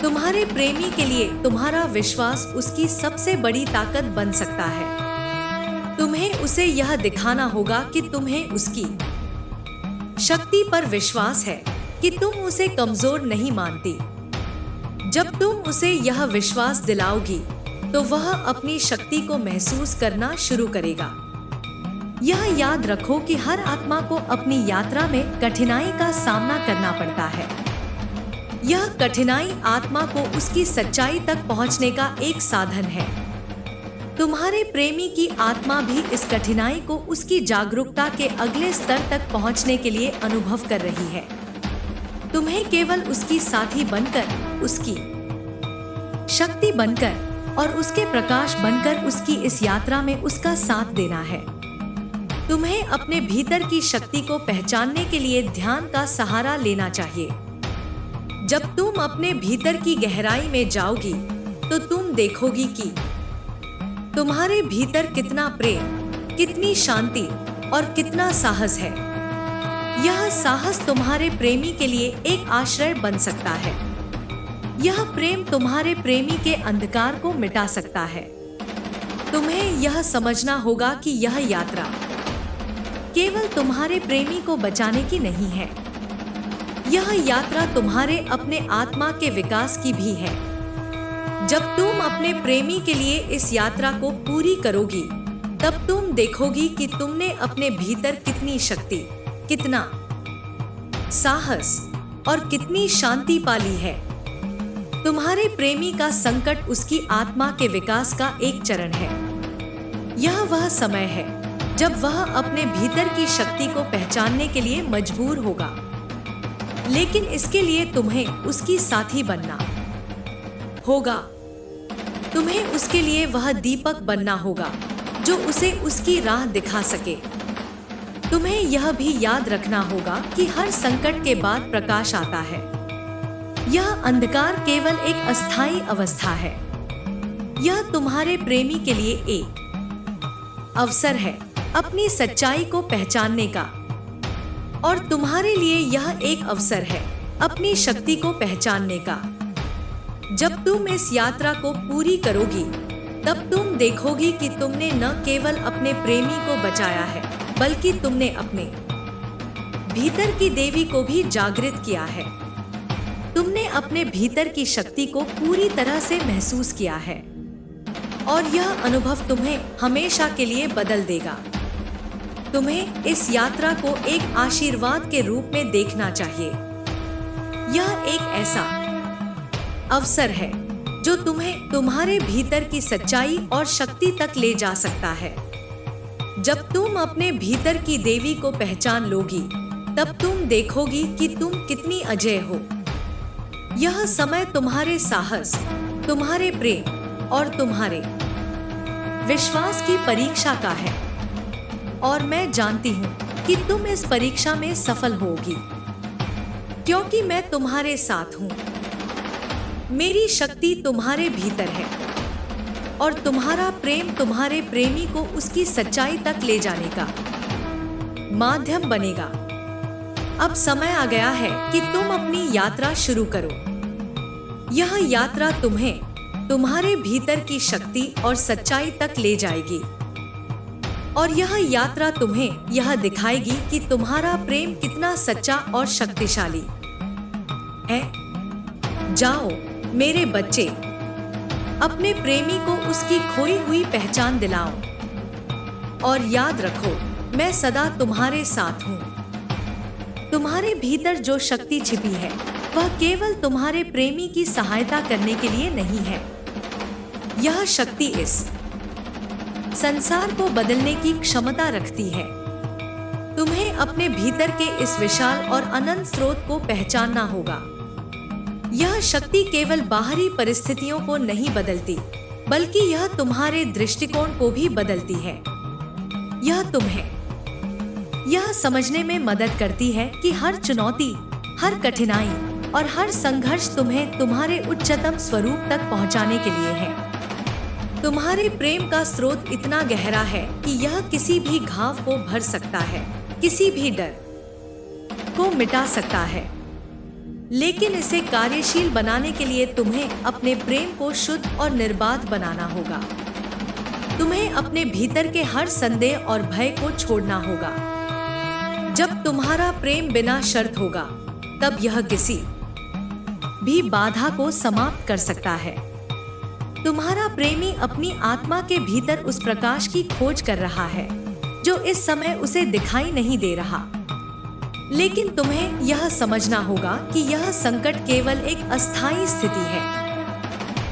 तुम्हारे प्रेमी के लिए तुम्हारा विश्वास उसकी सबसे बड़ी ताकत बन सकता है। तुम्हें उसे यह दिखाना होगा कि तुम्हें उसकी शक्ति पर विश्वास है, कि तुम उसे कमजोर नहीं मानती। जब तुम उसे यह विश्वास दिलाओगी तो वह अपनी शक्ति को महसूस करना शुरू करेगा। यह याद रखो कि हर आत्मा को अपनी यात्रा में कठिनाई का सामना करना पड़ता है। यह कठिनाई आत्मा को उसकी सच्चाई तक पहुंचने का एक साधन है। तुम्हारे प्रेमी की आत्मा भी इस कठिनाई को उसकी जागरूकता के अगले स्तर तक पहुंचने के लिए अनुभव कर रही है। तुम्हें केवल उसकी साथी बनकर, उसकी शक्ति बनकर और उसके प्रकाश बनकर उसकी इस यात्रा में उसका साथ देना है। तुम्हें अपने भीतर की शक्ति को पहचानने के लिए ध्यान का सहारा लेना चाहिए। जब तुम अपने भीतर की गहराई में जाओगी तो तुम देखोगी कि तुम्हारे भीतर कितना प्रेम, कितनी शांति और कितना साहस है। यह साहस तुम्हारे प्रेमी के लिए एक आश्रय बन सकता है। यह प्रेम तुम्हारे प्रेमी के अंधकार को मिटा सकता है। तुम्हें यह समझना होगा कि यह यात्रा केवल तुम्हारे प्रेमी को बचाने की नहीं है। यह यात्रा तुम्हारे अपने आत्मा के विकास की भी है। जब तुम अपने प्रेमी के लिए इस यात्रा को पूरी करोगी, तब तुम देखोगी कि तुमने अपने भीतर कितनी शक्ति, कितना साहस और कितनी शांति पाली है। तुम्हारे प्रेमी का संकट उसकी आत्मा के विकास का एक चरण है। यह वह समय है जब वह अपने भीतर की शक्ति को पहचानने के लिए मजबूर होगा। लेकिन इसके लिए तुम्हें उसकी साथी बनना होगा। तुम्हें उसके लिए वह दीपक बनना होगा जो उसे उसकी राह दिखा सके। तुम्हें यह भी याद रखना होगा कि हर संकट के बाद प्रकाश आता है। यह अंधकार केवल एक अस्थायी अवस्था है। यह तुम्हारे प्रेमी के लिए एक अवसर है अपनी सच्चाई को पहचानने का, और तुम्हारे लिए यह एक अवसर है अपनी शक्ति को पहचानने का। जब तुम इस यात्रा को पूरी करोगी, तब तुम देखोगी कि तुमने न केवल अपने प्रेमी को बचाया है, बल्कि तुमने अपने भीतर की देवी को भी जागृत किया है। तुमने अपने भीतर की शक्ति को पूरी तरह से महसूस किया है, और यह अनुभव तुम्हें हमेशा के लिए बदल देगा। तुम्हें इस यात्रा को एक आशीर्वाद के रूप में देखना चाहिए। यह एक ऐसा अवसर है जो तुम्हें तुम्हारे भीतर की सच्चाई और शक्ति तक ले जा सकता है। जब तुम अपने भीतर की देवी को पहचान लोगी, तब तुम देखोगी कि तुम कितनी अजेय हो। यह समय तुम्हारे साहस, तुम्हारे प्रेम और तुम्हारे विश्वास की परीक्षा का है, और मैं जानती हूँ कि तुम इस परीक्षा में सफल होगी, क्योंकि मैं तुम्हारे साथ हूँ। मेरी शक्ति तुम्हारे भीतर है, और तुम्हारा प्रेम तुम्हारे प्रेमी को उसकी सच्चाई तक ले जाने का माध्यम बनेगा। अब समय आ गया है कि तुम अपनी यात्रा शुरू करो। यह यात्रा तुम्हें तुम्हारे भीतर की शक्ति और सच्चाई तक ले जाएगी, और यह यात्रा तुम्हें यह दिखाएगी कि तुम्हारा प्रेम कितना सच्चा और शक्तिशाली है। जाओ मेरे बच्चे, अपने प्रेमी को उसकी खोई हुई पहचान दिलाओ, और याद रखो, मैं सदा तुम्हारे साथ हूँ। तुम्हारे भीतर जो शक्ति छिपी है, वह केवल तुम्हारे प्रेमी की सहायता करने के लिए नहीं है। यह शक्ति इस संसार को बदलने की क्षमता रखती है। तुम्हें अपने भीतर के इस विशाल और अनंत स्रोत को पहचानना होगा। यह शक्ति केवल बाहरी परिस्थितियों को नहीं बदलती, बल्कि यह तुम्हारे दृष्टिकोण को भी बदलती है। यह तुम्हें यह समझने में मदद करती है कि हर चुनौती, हर कठिनाई और हर संघर्ष तुम्हें तुम्हारे उच्चतम स्वरूप तक पहुंचाने के लिए है। तुम्हारे प्रेम का स्रोत इतना गहरा है कि यह किसी भी घाव को भर सकता है, किसी भी डर को मिटा सकता है। लेकिन इसे कार्यशील बनाने के लिए तुम्हें अपने प्रेम को शुद्ध और निर्बाध बनाना होगा। तुम्हें अपने भीतर के हर संदेह और भय को छोड़ना होगा। जब तुम्हारा प्रेम बिना शर्त होगा, तब यह किसी भी बाधा को समाप्त कर सकता है। तुम्हारा प्रेमी अपनी आत्मा के भीतर उस प्रकाश की खोज कर रहा है जो इस समय उसे दिखाई नहीं दे रहा। लेकिन तुम्हें यह समझना होगा कि यह संकट केवल एक अस्थायी स्थिति है।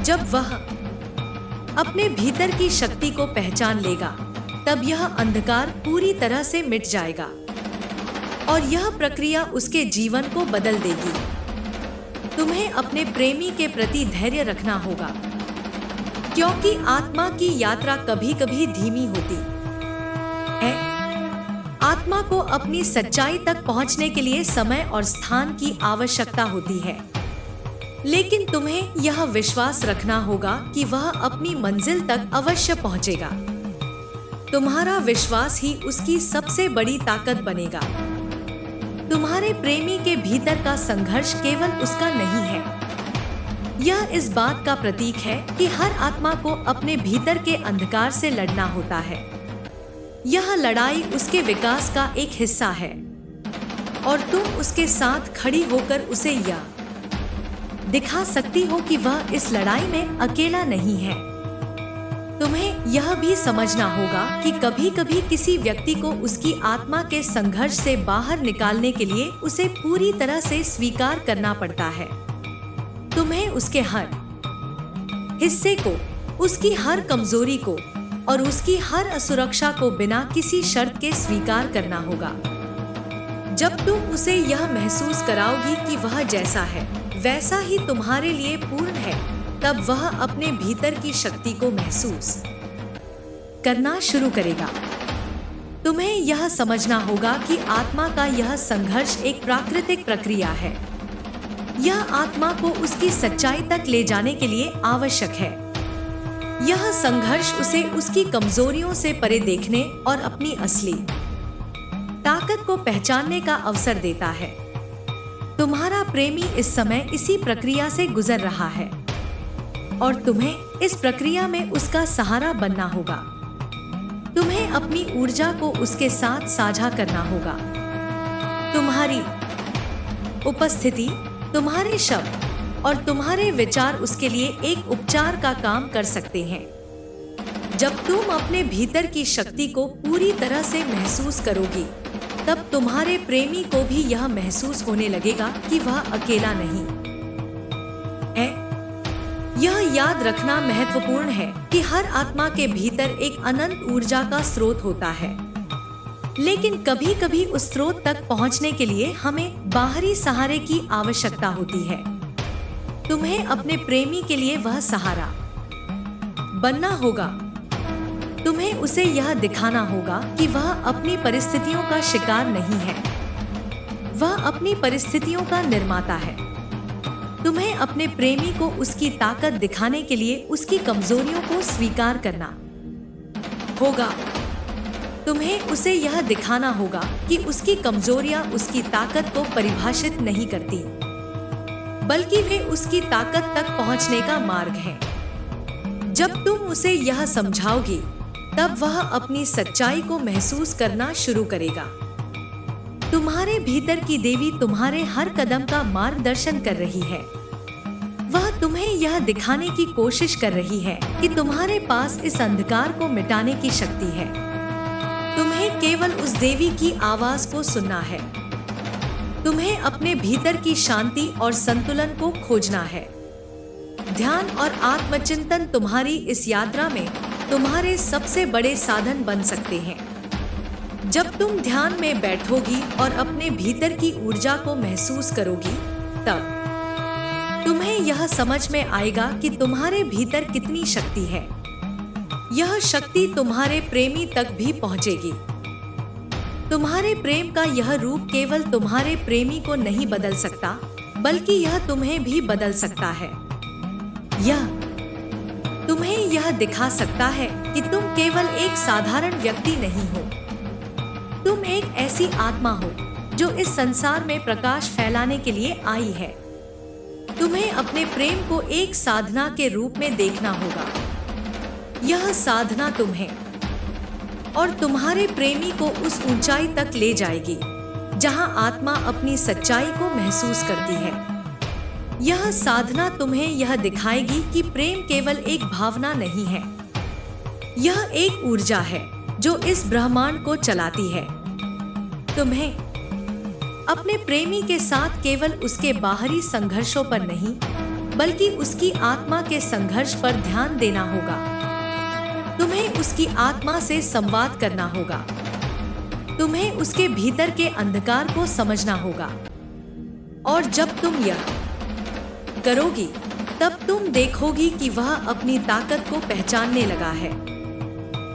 जब वह अपने भीतर की शक्ति को पहचान लेगा, तब यह अंधकार पूरी तरह से मिट जाएगा और यह प्रक्रिया उसके जीवन को बदल देगी। तुम्हें अपने प्रेमी के प्रति धैर्य रखना होगा, क्योंकि आत्मा की यात्रा कभी-कभी धीमी होती है। आत्मा को अपनी सच्चाई तक पहुंचने के लिए समय और स्थान की आवश्यकता होती है, लेकिन तुम्हें यह विश्वास रखना होगा कि वह अपनी मंजिल तक अवश्य पहुंचेगा। तुम्हारा विश्वास ही उसकी सबसे बड़ी ताकत बनेगा। तुम्हारे प्रेमी के भीतर का संघर्ष केवल उसका नहीं है, यह इस बात का प्रतीक है कि हर आत्मा को अपने भीतर के अंधकार से लड़ना होता है। यह लड़ाई उसके विकास का एक हिस्सा है और तुम उसके साथ खड़ी होकर उसे यह दिखा सकती हो कि वह इस लड़ाई में अकेला नहीं है। तुम्हें यह भी समझना होगा कि कभी-कभी किसी व्यक्ति को उसकी आत्मा के संघर्ष से बाहर निकालने के लिए उसे पूरी तरह से स्वीकार करना पड़ता है। तुम्हें उसके हर हिस्से को, उसकी हर कमजोरी को और उसकी हर असुरक्षा को बिना किसी शर्त के स्वीकार करना होगा। जब तुम उसे यह महसूस कराओगी कि वह जैसा है वैसा ही तुम्हारे लिए पूर्ण है, तब वह अपने भीतर की शक्ति को महसूस करना शुरू करेगा। तुम्हें यह समझना होगा कि आत्मा का यह संघर्ष एक प्राकृतिक प्रक्रिया है। यह आत्मा को उसकी सच्चाई तक ले जाने के लिए आवश्यक है। यह संघर्ष उसे उसकी कमजोरियों से परे देखने और अपनी असली ताकत को पहचानने का अवसर देता है। तुम्हारा प्रेमी इस समय इसी प्रक्रिया से गुजर रहा है और तुम्हें इस प्रक्रिया में उसका सहारा बनना होगा। तुम्हें अपनी ऊर्जा को उसके साथ साझा करना होगा। तुम्हारी उपस्थिति, तुम्हारे शब्द और तुम्हारे विचार उसके लिए एक उपचार का काम कर सकते हैं। जब तुम अपने भीतर की शक्ति को पूरी तरह से महसूस करोगी, तब तुम्हारे प्रेमी को भी यह महसूस होने लगेगा कि वह अकेला नहीं है। यह याद रखना महत्वपूर्ण है कि हर आत्मा के भीतर एक अनंत ऊर्जा का स्रोत होता है, लेकिन कभी-कभी उस स्रोत तक पहुंचने के लिए हमें बाहरी सहारे की आवश्यकता होती है। तुम्हें अपने प्रेमी के लिए वह सहारा बनना होगा। तुम्हें उसे यह दिखाना होगा कि वह अपनी परिस्थितियों का शिकार नहीं है, वह अपनी परिस्थितियों का निर्माता है। तुम्हें अपने प्रेमी को उसकी ताकत दिखाने के लिए उसकी कमजोरियों को स्वीकार करना होगा। तुम्हें उसे यह दिखाना होगा कि उसकी कमजोरियां उसकी ताकत को परिभाषित नहीं करती, बल्कि वे उसकी ताकत तक पहुंचने का मार्ग हैं। जब तुम उसे यह समझाओगी, तब वह अपनी सच्चाई को महसूस करना शुरू करेगा। तुम्हारे भीतर की देवी तुम्हारे हर कदम का मार्गदर्शन कर रही है। वह तुम्हें यह दिखाने की कोशिश कर रही है कि तुम्हारे पास इस अंधकार को मिटाने की शक्ति है। तुम्हें केवल उस देवी की आवाज को सुनना है। तुम्हें अपने भीतर की शांति और संतुलन को खोजना है। ध्यान और आत्मचिंतन तुम्हारी इस यात्रा में तुम्हारे सबसे बड़े साधन बन सकते हैं। जब तुम ध्यान में बैठोगी और अपने भीतर की ऊर्जा को महसूस करोगी, तब तुम्हें यह समझ में आएगा कि तुम्हारे भीतर कितनी शक्ति है। यह शक्ति तुम्हारे प्रेमी तक भी पहुंचेगी। तुम्हारे प्रेम का यह रूप केवल तुम्हारे प्रेमी को नहीं बदल सकता, बल्कि यह तुम्हें भी बदल सकता है। यह तुम्हें यह दिखा सकता है कि तुम केवल एक साधारण व्यक्ति नहीं हो। तुम एक ऐसी आत्मा हो जो इस संसार में प्रकाश फैलाने के लिए आई है। तुम्हें अपने प्रेम को एक साधना के रूप में देखना होगा। यह साधना तुम्हें और तुम्हारे प्रेमी को उस ऊंचाई तक ले जाएगी जहां आत्मा अपनी सच्चाई को महसूस करती है। यह साधना तुम्हें यह दिखाएगी कि प्रेम केवल एक भावना नहीं है, यह एक ऊर्जा है जो इस ब्रह्मांड को चलाती है। तुम्हें अपने प्रेमी के साथ केवल उसके बाहरी संघर्षों पर नहीं, बल्कि उसकी आत्मा के संघर्ष पर ध्यान देना होगा। तुम्हें उसकी आत्मा से संवाद करना होगा। तुम्हें उसके भीतर के अंधकार को समझना होगा। और जब तुम यह करोगी, तब तुम देखोगी कि वह अपनी ताकत को पहचानने लगा है।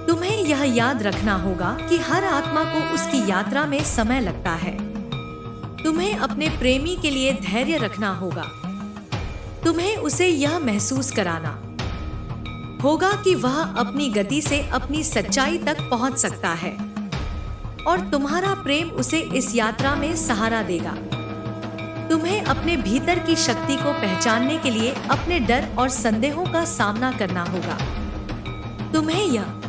तुम्हें यह याद रखना होगा कि हर आत्मा को उसकी यात्रा में समय लगता है। तुम्हें अपने प्रेमी के लिए धैर्य रखना होगा। तुम्हें उसे यह महसूस कराना होगा कि वह अपनी गति से अपनी सच्चाई तक पहुंच सकता है और तुम्हारा प्रेम उसे इस यात्रा में सहारा देगा। तुम्हें अपने भीतर की शक्ति को पहचानने के लिए अपने डर और संदेहों का सामना करना होगा। तुम्हें यह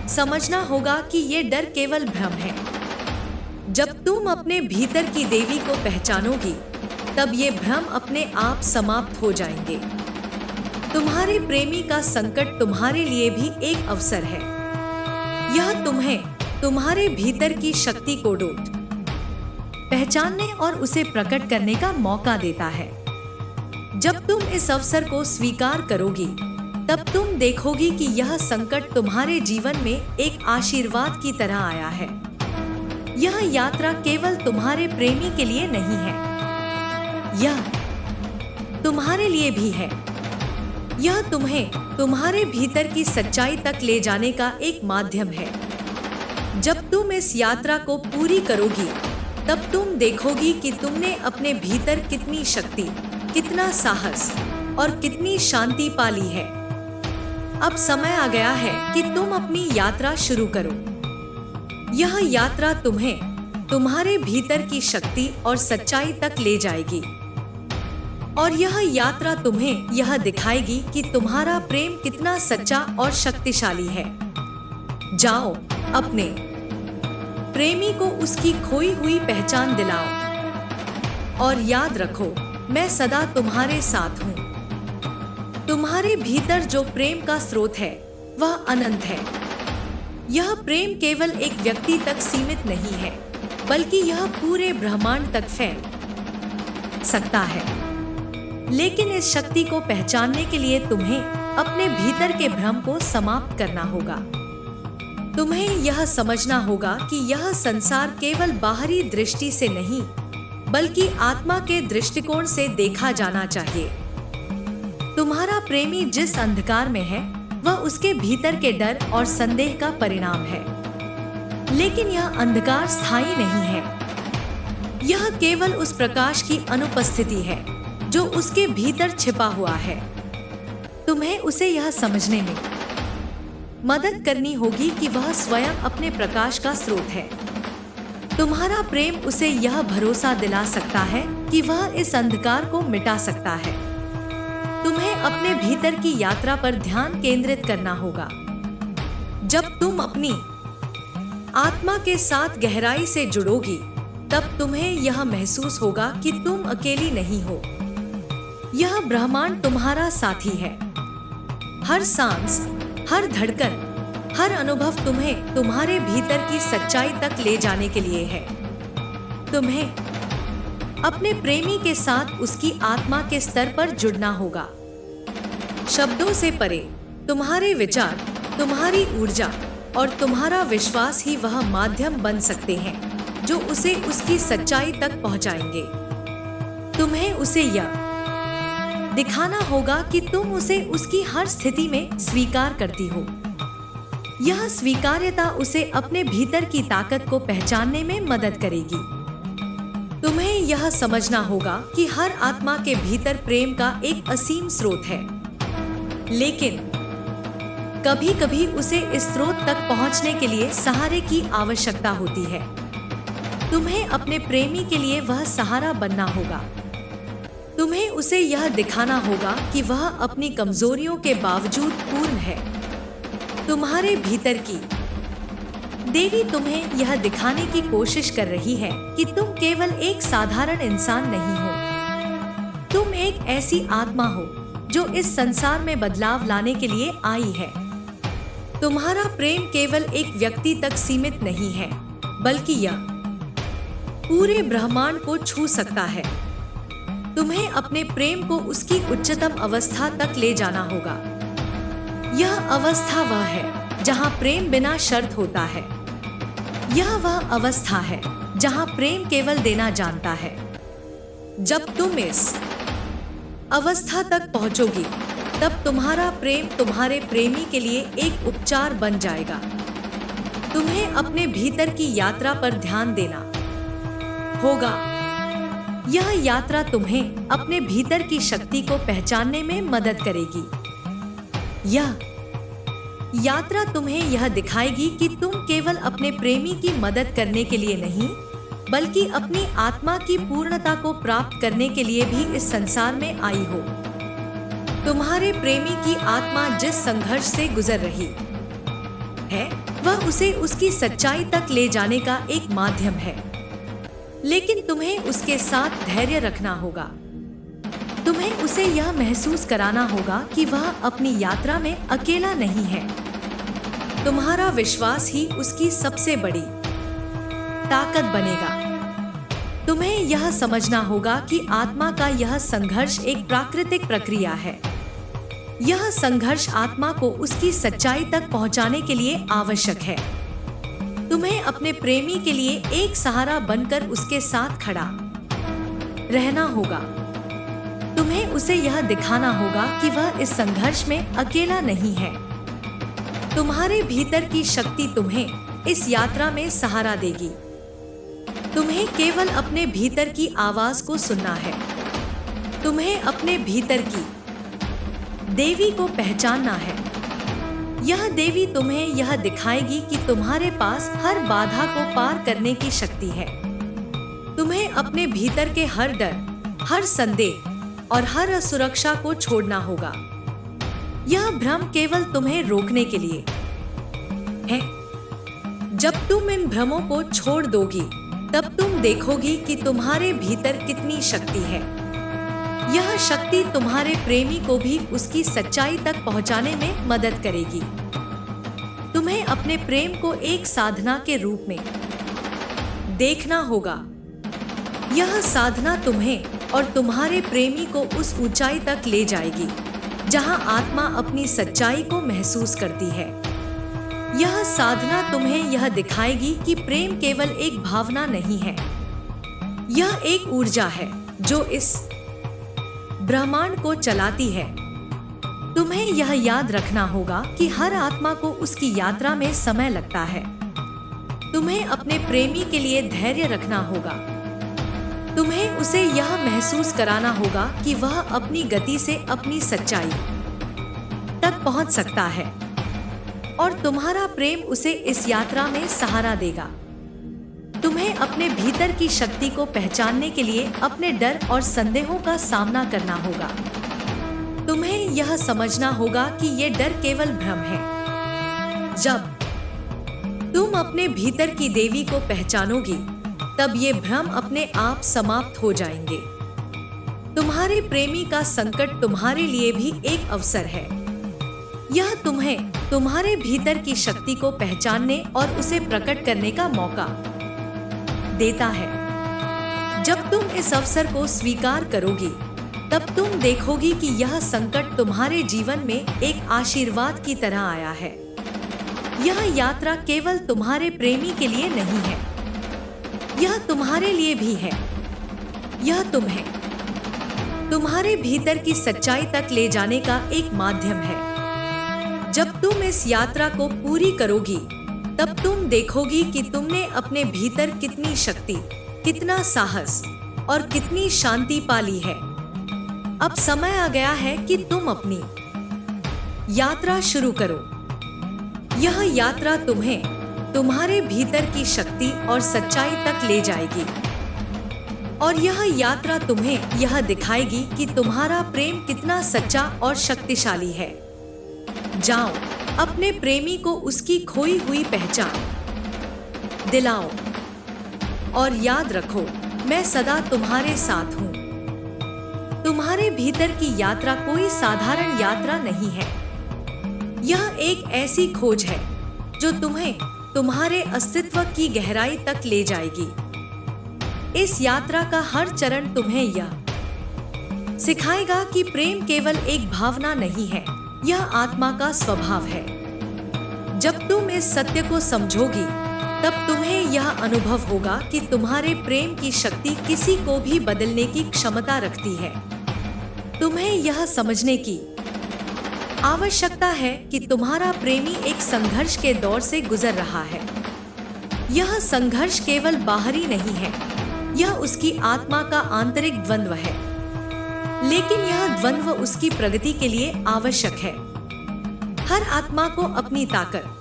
समझना होगा कि ये डर केवल भ्रम है। जब तुम अपने भीतर की देवी को पहचानोगी, तब ये भ्रम अपने आप समाप्त हो जाएंगे। तुम्हारे प्रेमी का संकट तुम्हारे लिए भी एक अवसर है। यह तुम्हें तुम्हारे भीतर की शक्ति को पहचानने और उसे प्रकट करने का मौका देता है। जब तुम इस अवसर को स्वीकार करोगी, तब तुम देखोगी कि यह संकट तुम्हारे जीवन में एक आशीर्वाद की तरह आया है। यह यात्रा केवल तुम्हारे प्रेमी के लिए नहीं है, यह तुम्हारे लिए भी है। यह तुम्हें तुम्हारे भीतर की सच्चाई तक ले जाने का एक माध्यम है। जब तुम इस यात्रा को पूरी करोगी, तब तुम देखोगी कि तुमने अपने भीतर कितनी शक्ति, कितना साहस और कितनी शांति पाली है। अब समय आ गया है कि तुम अपनी यात्रा शुरू करो। यह यात्रा तुम्हें तुम्हारे भीतर की शक्ति और सच्चाई तक ले जाएगी और यह यात्रा तुम्हें यह दिखाएगी कि तुम्हारा प्रेम कितना सच्चा और शक्तिशाली है। जाओ, अपने प्रेमी को उसकी खोई हुई पहचान दिलाओ और याद रखो, मैं सदा तुम्हारे साथ हूँ। तुम्हारे भीतर जो प्रेम का स्रोत है, वह अनंत है। यह प्रेम केवल एक व्यक्ति तक सीमित नहीं है, बल्कि यह पूरे ब्रह्मांड तक फैल सकता है। लेकिन इस शक्ति को पहचानने के लिए तुम्हें अपने भीतर के भ्रम को समाप्त करना होगा। तुम्हें यह समझना होगा कि यह संसार केवल बाहरी दृष्टि से नहीं, बल्कि आत्मा के दृष्टिकोण से देखा जाना चाहिए। तुम्हारा प्रेमी जिस अंधकार में है, वह उसके भीतर के डर और संदेह का परिणाम है। लेकिन यह अंधकार स्थायी नहीं है। यह केवल उस प्रकाश की अनुपस्थिति है जो उसके भीतर छिपा हुआ है। तुम्हें उसे यह समझने में मदद करनी होगी कि वह स्वयं अपने प्रकाश का स्रोत है। तुम्हारा प्रेम उसे यह भरोसा दिला सकता है कि वह इस अंधकार को मिटा सकता है। तुम्हें अपने भीतर की यात्रा पर ध्यान केंद्रित करना होगा। जब तुम अपनी आत्मा के साथ गहराई से जुड़ोगी, तब तुम्हें यह महसूस होगा कि तुम अकेली नहीं हो। यह ब्रह्मांड तुम्हारा साथी है। हर सांस, हर धड़कन, हर अनुभव तुम्हें तुम्हारे भीतर की सच्चाई तक ले जाने के लिए है। तुम्हें अपने प्रेमी के साथ उसकी आत्मा के स्तर पर जुड़ना होगा। शब्दों से परे तुम्हारे विचार, तुम्हारी ऊर्जा और तुम्हारा विश्वास ही वह माध्यम बन सकते हैं जो उसे उसकी सच्चाई तक पहुंचाएंगे। तुम्हें उसे यह दिखाना होगा कि तुम उसे उसकी हर स्थिति में स्वीकार करती हो। यह स्वीकार्यता उसे अपने भीतर की ताकत को पहचानने में मदद करेगी। तुम्हें यह समझना होगा कि हर आत्मा के भीतर प्रेम का एक असीम स्रोत है, लेकिन कभी-कभी उसे इस स्रोत तक पहुंचने के लिए सहारे की आवश्यकता होती है। तुम्हें अपने प्रेमी के लिए वह सहारा बनना होगा। तुम्हें उसे यह दिखाना होगा कि वह अपनी कमजोरियों के बावजूद पूर्ण है। तुम्हारे भीतर की देवी तुम्हें यह दिखाने की कोशिश कर रही है कि तुम केवल एक साधारण इंसान नहीं हो। तुम एक ऐसी आत्मा हो जो इस संसार में बदलाव लाने के लिए आई है। तुम्हारा प्रेम केवल एक व्यक्ति तक सीमित नहीं है, बल्कि यह पूरे ब्रह्मांड को छू सकता है। तुम्हें अपने प्रेम को उसकी उच्चतम अवस्था तक ले जाना होगा। यह अवस्था वह है जहां प्रेम बिना शर्त होता है। यह वह अवस्था है जहां प्रेम केवल देना जानता है। जब तुम इस अवस्था तक पहुंचोगी, तब तुम्हारा प्रेम तुम्हारे प्रेमी के लिए एक उपचार बन जाएगा। तुम्हें अपने भीतर की यात्रा पर ध्यान देना होगा। यह यात्रा तुम्हें अपने भीतर की शक्ति को पहचानने में मदद करेगी। यह यात्रा तुम्हें यह दिखाएगी कि तुम केवल अपने प्रेमी की मदद करने के लिए नहीं, बल्कि अपनी आत्मा की पूर्णता को प्राप्त करने के लिए भी इस संसार में आई हो। तुम्हारे प्रेमी की आत्मा जिस संघर्ष से गुजर रही है, वह उसे उसकी सच्चाई तक ले जाने का एक माध्यम है। लेकिन तुम्हें उसके साथ धैर्य रखना होगा। तुम्हें उसे यह महसूस कराना होगा कि वह अपनी यात्रा में अकेला नहीं है। तुम्हारा विश्वास ही उसकी सबसे बड़ी ताकत बनेगा। तुम्हें यह समझना होगा कि आत्मा का यह संघर्ष एक प्राकृतिक प्रक्रिया है। यह संघर्ष आत्मा को उसकी सच्चाई तक पहुंचाने के लिए आवश्यक है। तुम्हें अपने प्रेमी के लिए एक सहारा बनकर उसके साथ खड़ा रहना होगा। तुम्हें उसे यह दिखाना होगा कि वह इस संघर्ष में अकेला नहीं है। तुम्हारे भीतर की शक्ति तुम्हें इस यात्रा में सहारा देगी। तुम्हें केवल अपने भीतर की आवाज को सुनना है। तुम्हें अपने भीतर की देवी को पहचानना है। यह देवी तुम्हें यह दिखाएगी कि तुम्हारे पास हर बाधा को पार करने की शक्ति है। तुम्हें अपने भीतर के हर डर, हर संदेह और हर असुरक्षा को छोड़ना होगा। यह भ्रम केवल तुम्हें रोकने के लिए है। जब तुम इन भ्रमों को छोड़ दोगी, तब तुम देखोगी कि तुम्हारे भीतर कितनी शक्ति है। यह शक्ति तुम्हारे प्रेमी को भी उसकी सच्चाई तक पहुंचाने में मदद करेगी। तुम्हें अपने प्रेम को एक साधना के रूप में देखना होगा। यह साधना तुम्हें और तुम्हारे प्रेमी को उस ऊंचाई तक ले जाएगी जहां आत्मा अपनी सच्चाई को महसूस करती है। यह साधना तुम्हें यह दिखाएगी कि प्रेम केवल एक भावना नहीं है। यह एक ऊर्जा है जो इस ब्रह्मांड को चलाती है। तुम्हें यह याद रखना होगा कि हर आत्मा को उसकी यात्रा में समय लगता है। तुम्हें अपने प्रेमी के लिए धैर्य रखना होगा। तुम्हें उसे यह महसूस कराना होगा कि वह अपनी गति से अपनी सच्चाई तक पहुंच सकता है और तुम्हारा प्रेम उसे इस यात्रा में सहारा देगा। तुम्हें अपने भीतर की शक्ति को पहचानने के लिए अपने डर और संदेहों का सामना करना होगा। तुम्हें यह समझना होगा कि ये डर केवल भ्रम है। जब तुम अपने भीतर की देवी को पहचानोगी, तब ये भ्रम अपने आप समाप्त हो जाएंगे। तुम्हारे प्रेमी का संकट तुम्हारे लिए भी एक अवसर है। यह तुम्हें तुम्हारे भीतर की शक्ति को पहचानने और उसे प्रकट करने का मौका देता है। जब तुम इस अवसर को स्वीकार करोगी, तब तुम देखोगी कि यह संकट तुम्हारे जीवन में एक आशीर्वाद की तरह आया है। यह यात्रा केवल तुम्हारे प्रेमी के लिए नहीं है, यह तुम्हारे लिए भी है। यह तुम्हें तुम्हारे भीतर की सच्चाई तक ले जाने का एक माध्यम है। जब तुम इस यात्रा को पूरी करोगी, तब तुम देखोगी कि तुमने अपने भीतर कितनी शक्ति, कितना साहस और कितनी शांति पाली है। अब समय आ गया है कि तुम अपनी यात्रा शुरू करो। यह यात्रा तुम्हें तुम्हारे भीतर की शक्ति और सच्चाई तक ले जाएगी। और यह यात्रा तुम्हें यह दिखाएगी कि तुम्हारा प्रेम कितना सच्चा और शक्तिशाली है। जाओ, अपने प्रेमी को उसकी खोई हुई पहचान दिलाओ और याद रखो, मैं सदा तुम्हारे साथ हूँ। तुम्हारे भीतर की यात्रा कोई साधारण यात्रा नहीं है। यह एक ऐसी खोज है जो तुम्हें तुम्हारे अस्तित्व की गहराई तक ले जाएगी। इस यात्रा का हर चरण तुम्हें यह सिखाएगा कि प्रेम केवल एक भावना नहीं है, यह आत्मा का स्वभाव है। जब तुम इस सत्य को समझोगी, तब तुम्हें यह अनुभव होगा कि तुम्हारे प्रेम की शक्ति किसी को भी बदलने की क्षमता रखती है। तुम्हें यह समझने की आवश्यकता है कि तुम्हारा प्रेमी एक संघर्ष के दौर से गुजर रहा है। यह संघर्ष केवल बाहरी नहीं है, यह उसकी आत्मा का आंतरिक द्वंद्व है। लेकिन यह द्वंद्व उसकी प्रगति के लिए आवश्यक है। हर आत्मा को अपनी ताकत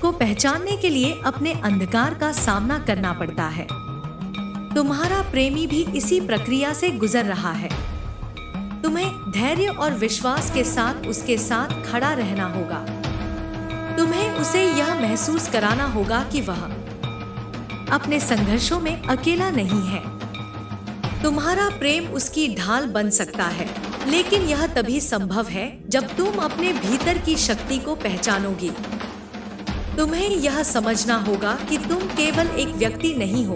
को पहचानने के लिए अपने अंधकार का सामना करना पड़ता है। तुम्हारा प्रेमी भी इसी प्रक्रिया से गुजर रहा है। तुम्हें धैर्य और विश्वास के साथ उसके साथ खड़ा रहना होगा। तुम्हें उसे यह महसूस कराना होगा कि वह अपने संघर्षों में अकेला नहीं है। तुम्हारा प्रेम उसकी ढाल बन सकता है, लेकिन यह तभी संभव है जब तुम अपने भीतर की शक्ति को पहचानोगी। तुम्हें यह समझना होगा कि तुम केवल एक व्यक्ति नहीं हो,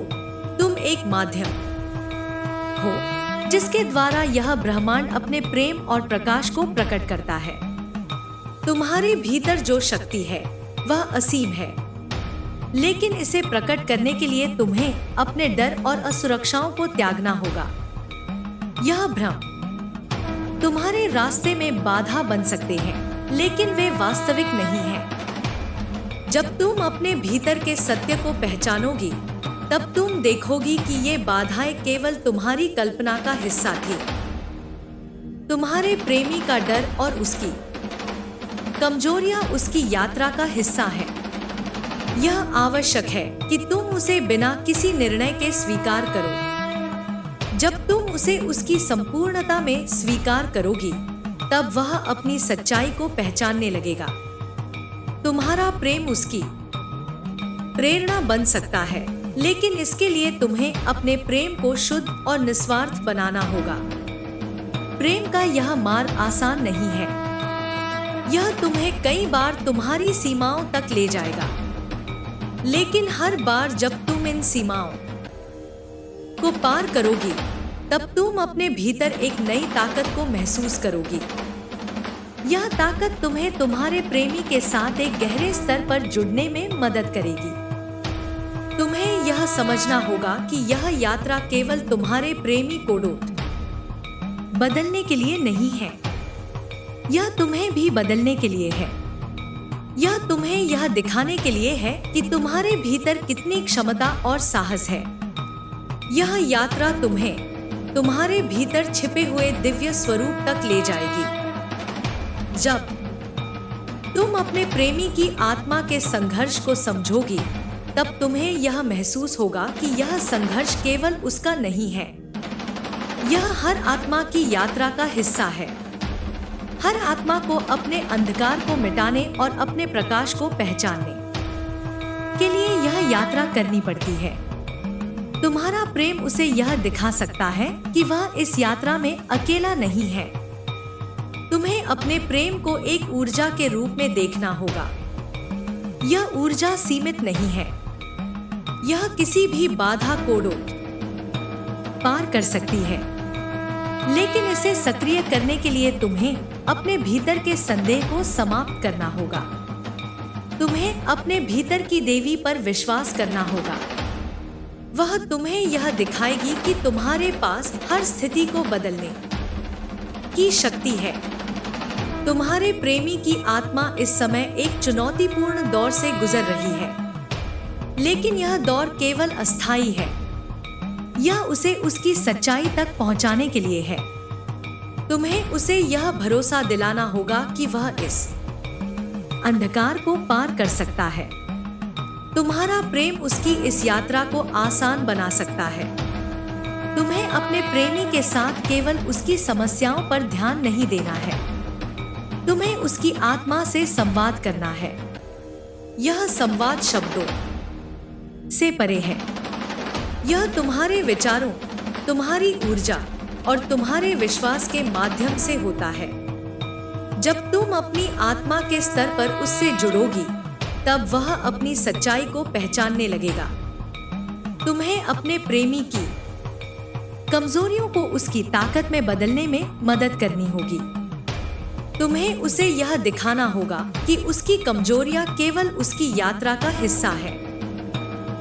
तुम एक माध्यम हो जिसके द्वारा यह ब्रह्मांड अपने प्रेम और प्रकाश को प्रकट करता है। तुम्हारे भीतर जो शक्ति है वह असीम है, लेकिन इसे प्रकट करने के लिए तुम्हें अपने डर और असुरक्षाओं को त्यागना होगा। यह भ्रम तुम्हारे रास्ते में बाधा बन सकते हैं, लेकिन वे वास्तविक नहीं हैं। जब तुम अपने भीतर के सत्य को पहचानोगी, तब तुम देखोगी कि ये बाधाएं केवल तुम्हारी कल्पना का हिस्सा थी। तुम्हारे प्रेमी का डर और उसकी कमजोरियां उसकी यात्रा का हिस्सा है। यह आवश्यक है कि तुम उसे बिना किसी निर्णय के स्वीकार करो। जब तुम उसे उसकी संपूर्णता में स्वीकार करोगी, तब वह अपनी सच्चाई को पहचानने लगेगा। तुम्हारा प्रेम उसकी प्रेरणा बन सकता है, लेकिन इसके लिए तुम्हें अपने प्रेम को शुद्ध और निस्वार्थ बनाना होगा। प्रेम का यह मार्ग आसान नहीं है। यह तुम्हें कई बार तुम्हारी सीमाओं तक ले जाएगा, लेकिन हर बार जब तुम इन सीमाओं को पार करोगी, तब तुम अपने भीतर एक नई ताकत को महसूस करोगी। यह ताकत तुम्हें तुम्हारे प्रेमी के साथ एक गहरे स्तर पर जुड़ने में मदद करेगी। तुम्हें यह समझना होगा कि यह यात्रा केवल तुम्हारे प्रेमी को बदलने के लिए नहीं है, यह तुम्हें भी बदलने के लिए है। यह तुम्हें यह दिखाने के लिए है कि तुम्हारे भीतर कितनी क्षमता और साहस है। यह यात्रा तुम्हें तुम्हारे भीतर छिपे हुए दिव्य स्वरूप तक ले जाएगी। जब तुम अपने प्रेमी की आत्मा के संघर्ष को समझोगी, तब तुम्हें यह महसूस होगा कि यह संघर्ष केवल उसका नहीं है, यह हर आत्मा की यात्रा का हिस्सा है। हर आत्मा को अपने अंधकार को मिटाने और अपने प्रकाश को पहचानने के लिए यह यात्रा करनी पड़ती है। तुम्हारा प्रेम उसे यह दिखा सकता है कि वह इस यात्रा में अकेला नहीं है। तुम्हें अपने प्रेम को एक ऊर्जा के रूप में देखना होगा। यह ऊर्जा सीमित नहीं है, यह किसी भी बाधा को पार कर सकती है, लेकिन इसे सक्रिय करने के लिए तुम्हें अपने भीतर के संदेह को समाप्त करना होगा। तुम्हें अपने भीतर की देवी पर विश्वास करना होगा। वह तुम्हें यह दिखाएगी कि तुम्हारे पास हर स्थिति को बदलने की शक्ति है। तुम्हारे प्रेमी की आत्मा इस समय एक चुनौतीपूर्ण दौर से गुजर रही है, लेकिन यह दौर केवल अस्थायी है। यह उसे उसकी सच्चाई तक पहुंचाने के लिए है। तुम्हें उसे यह भरोसा दिलाना होगा कि वह इस अंधकार को पार कर सकता है। तुम्हारा प्रेम उसकी इस यात्रा को आसान बना सकता है। तुम्हें अपने प्रेमी के साथ केवल उसकी समस्याओं पर ध्यान नहीं देना है, तुम्हें उसकी आत्मा से संवाद करना है। यह संवाद शब्दों से परे है। यह तुम्हारे विचारों, तुम्हारी ऊर्जा और तुम्हारे विश्वास के माध्यम से होता है। जब तुम अपनी आत्मा के स्तर पर उससे जुड़ोगी, तब वह अपनी सच्चाई को पहचानने लगेगा। तुम्हें अपने प्रेमी की कमजोरियों को उसकी ताकत में बदलने में मदद करनी होगी। तुम्हें उसे यह दिखाना होगा कि उसकी कमजोरियां केवल उसकी यात्रा का हिस्सा है।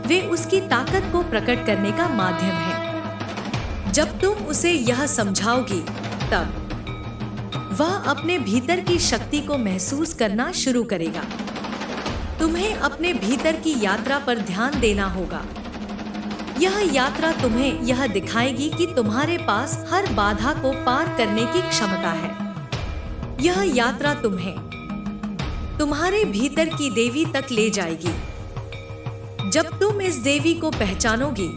वे उसकी ताकत को प्रकट करने का माध्यम है। जब तुम उसे यह समझाओगी, तब वह अपने भीतर की शक्ति को महसूस करना शुरू करेगा। तुम्हें अपने भीतर की यात्रा पर ध्यान देना होगा। यह यात्रा तुम्हें यह दिखाएगी कि तुम्हारे पास हर बाधा को पार करने की क्षमता है। यह यात्रा तुम्हें तुम्हारे भीतर की देवी तक ले जाएगी। जब तुम इस देवी को पहचानोगी,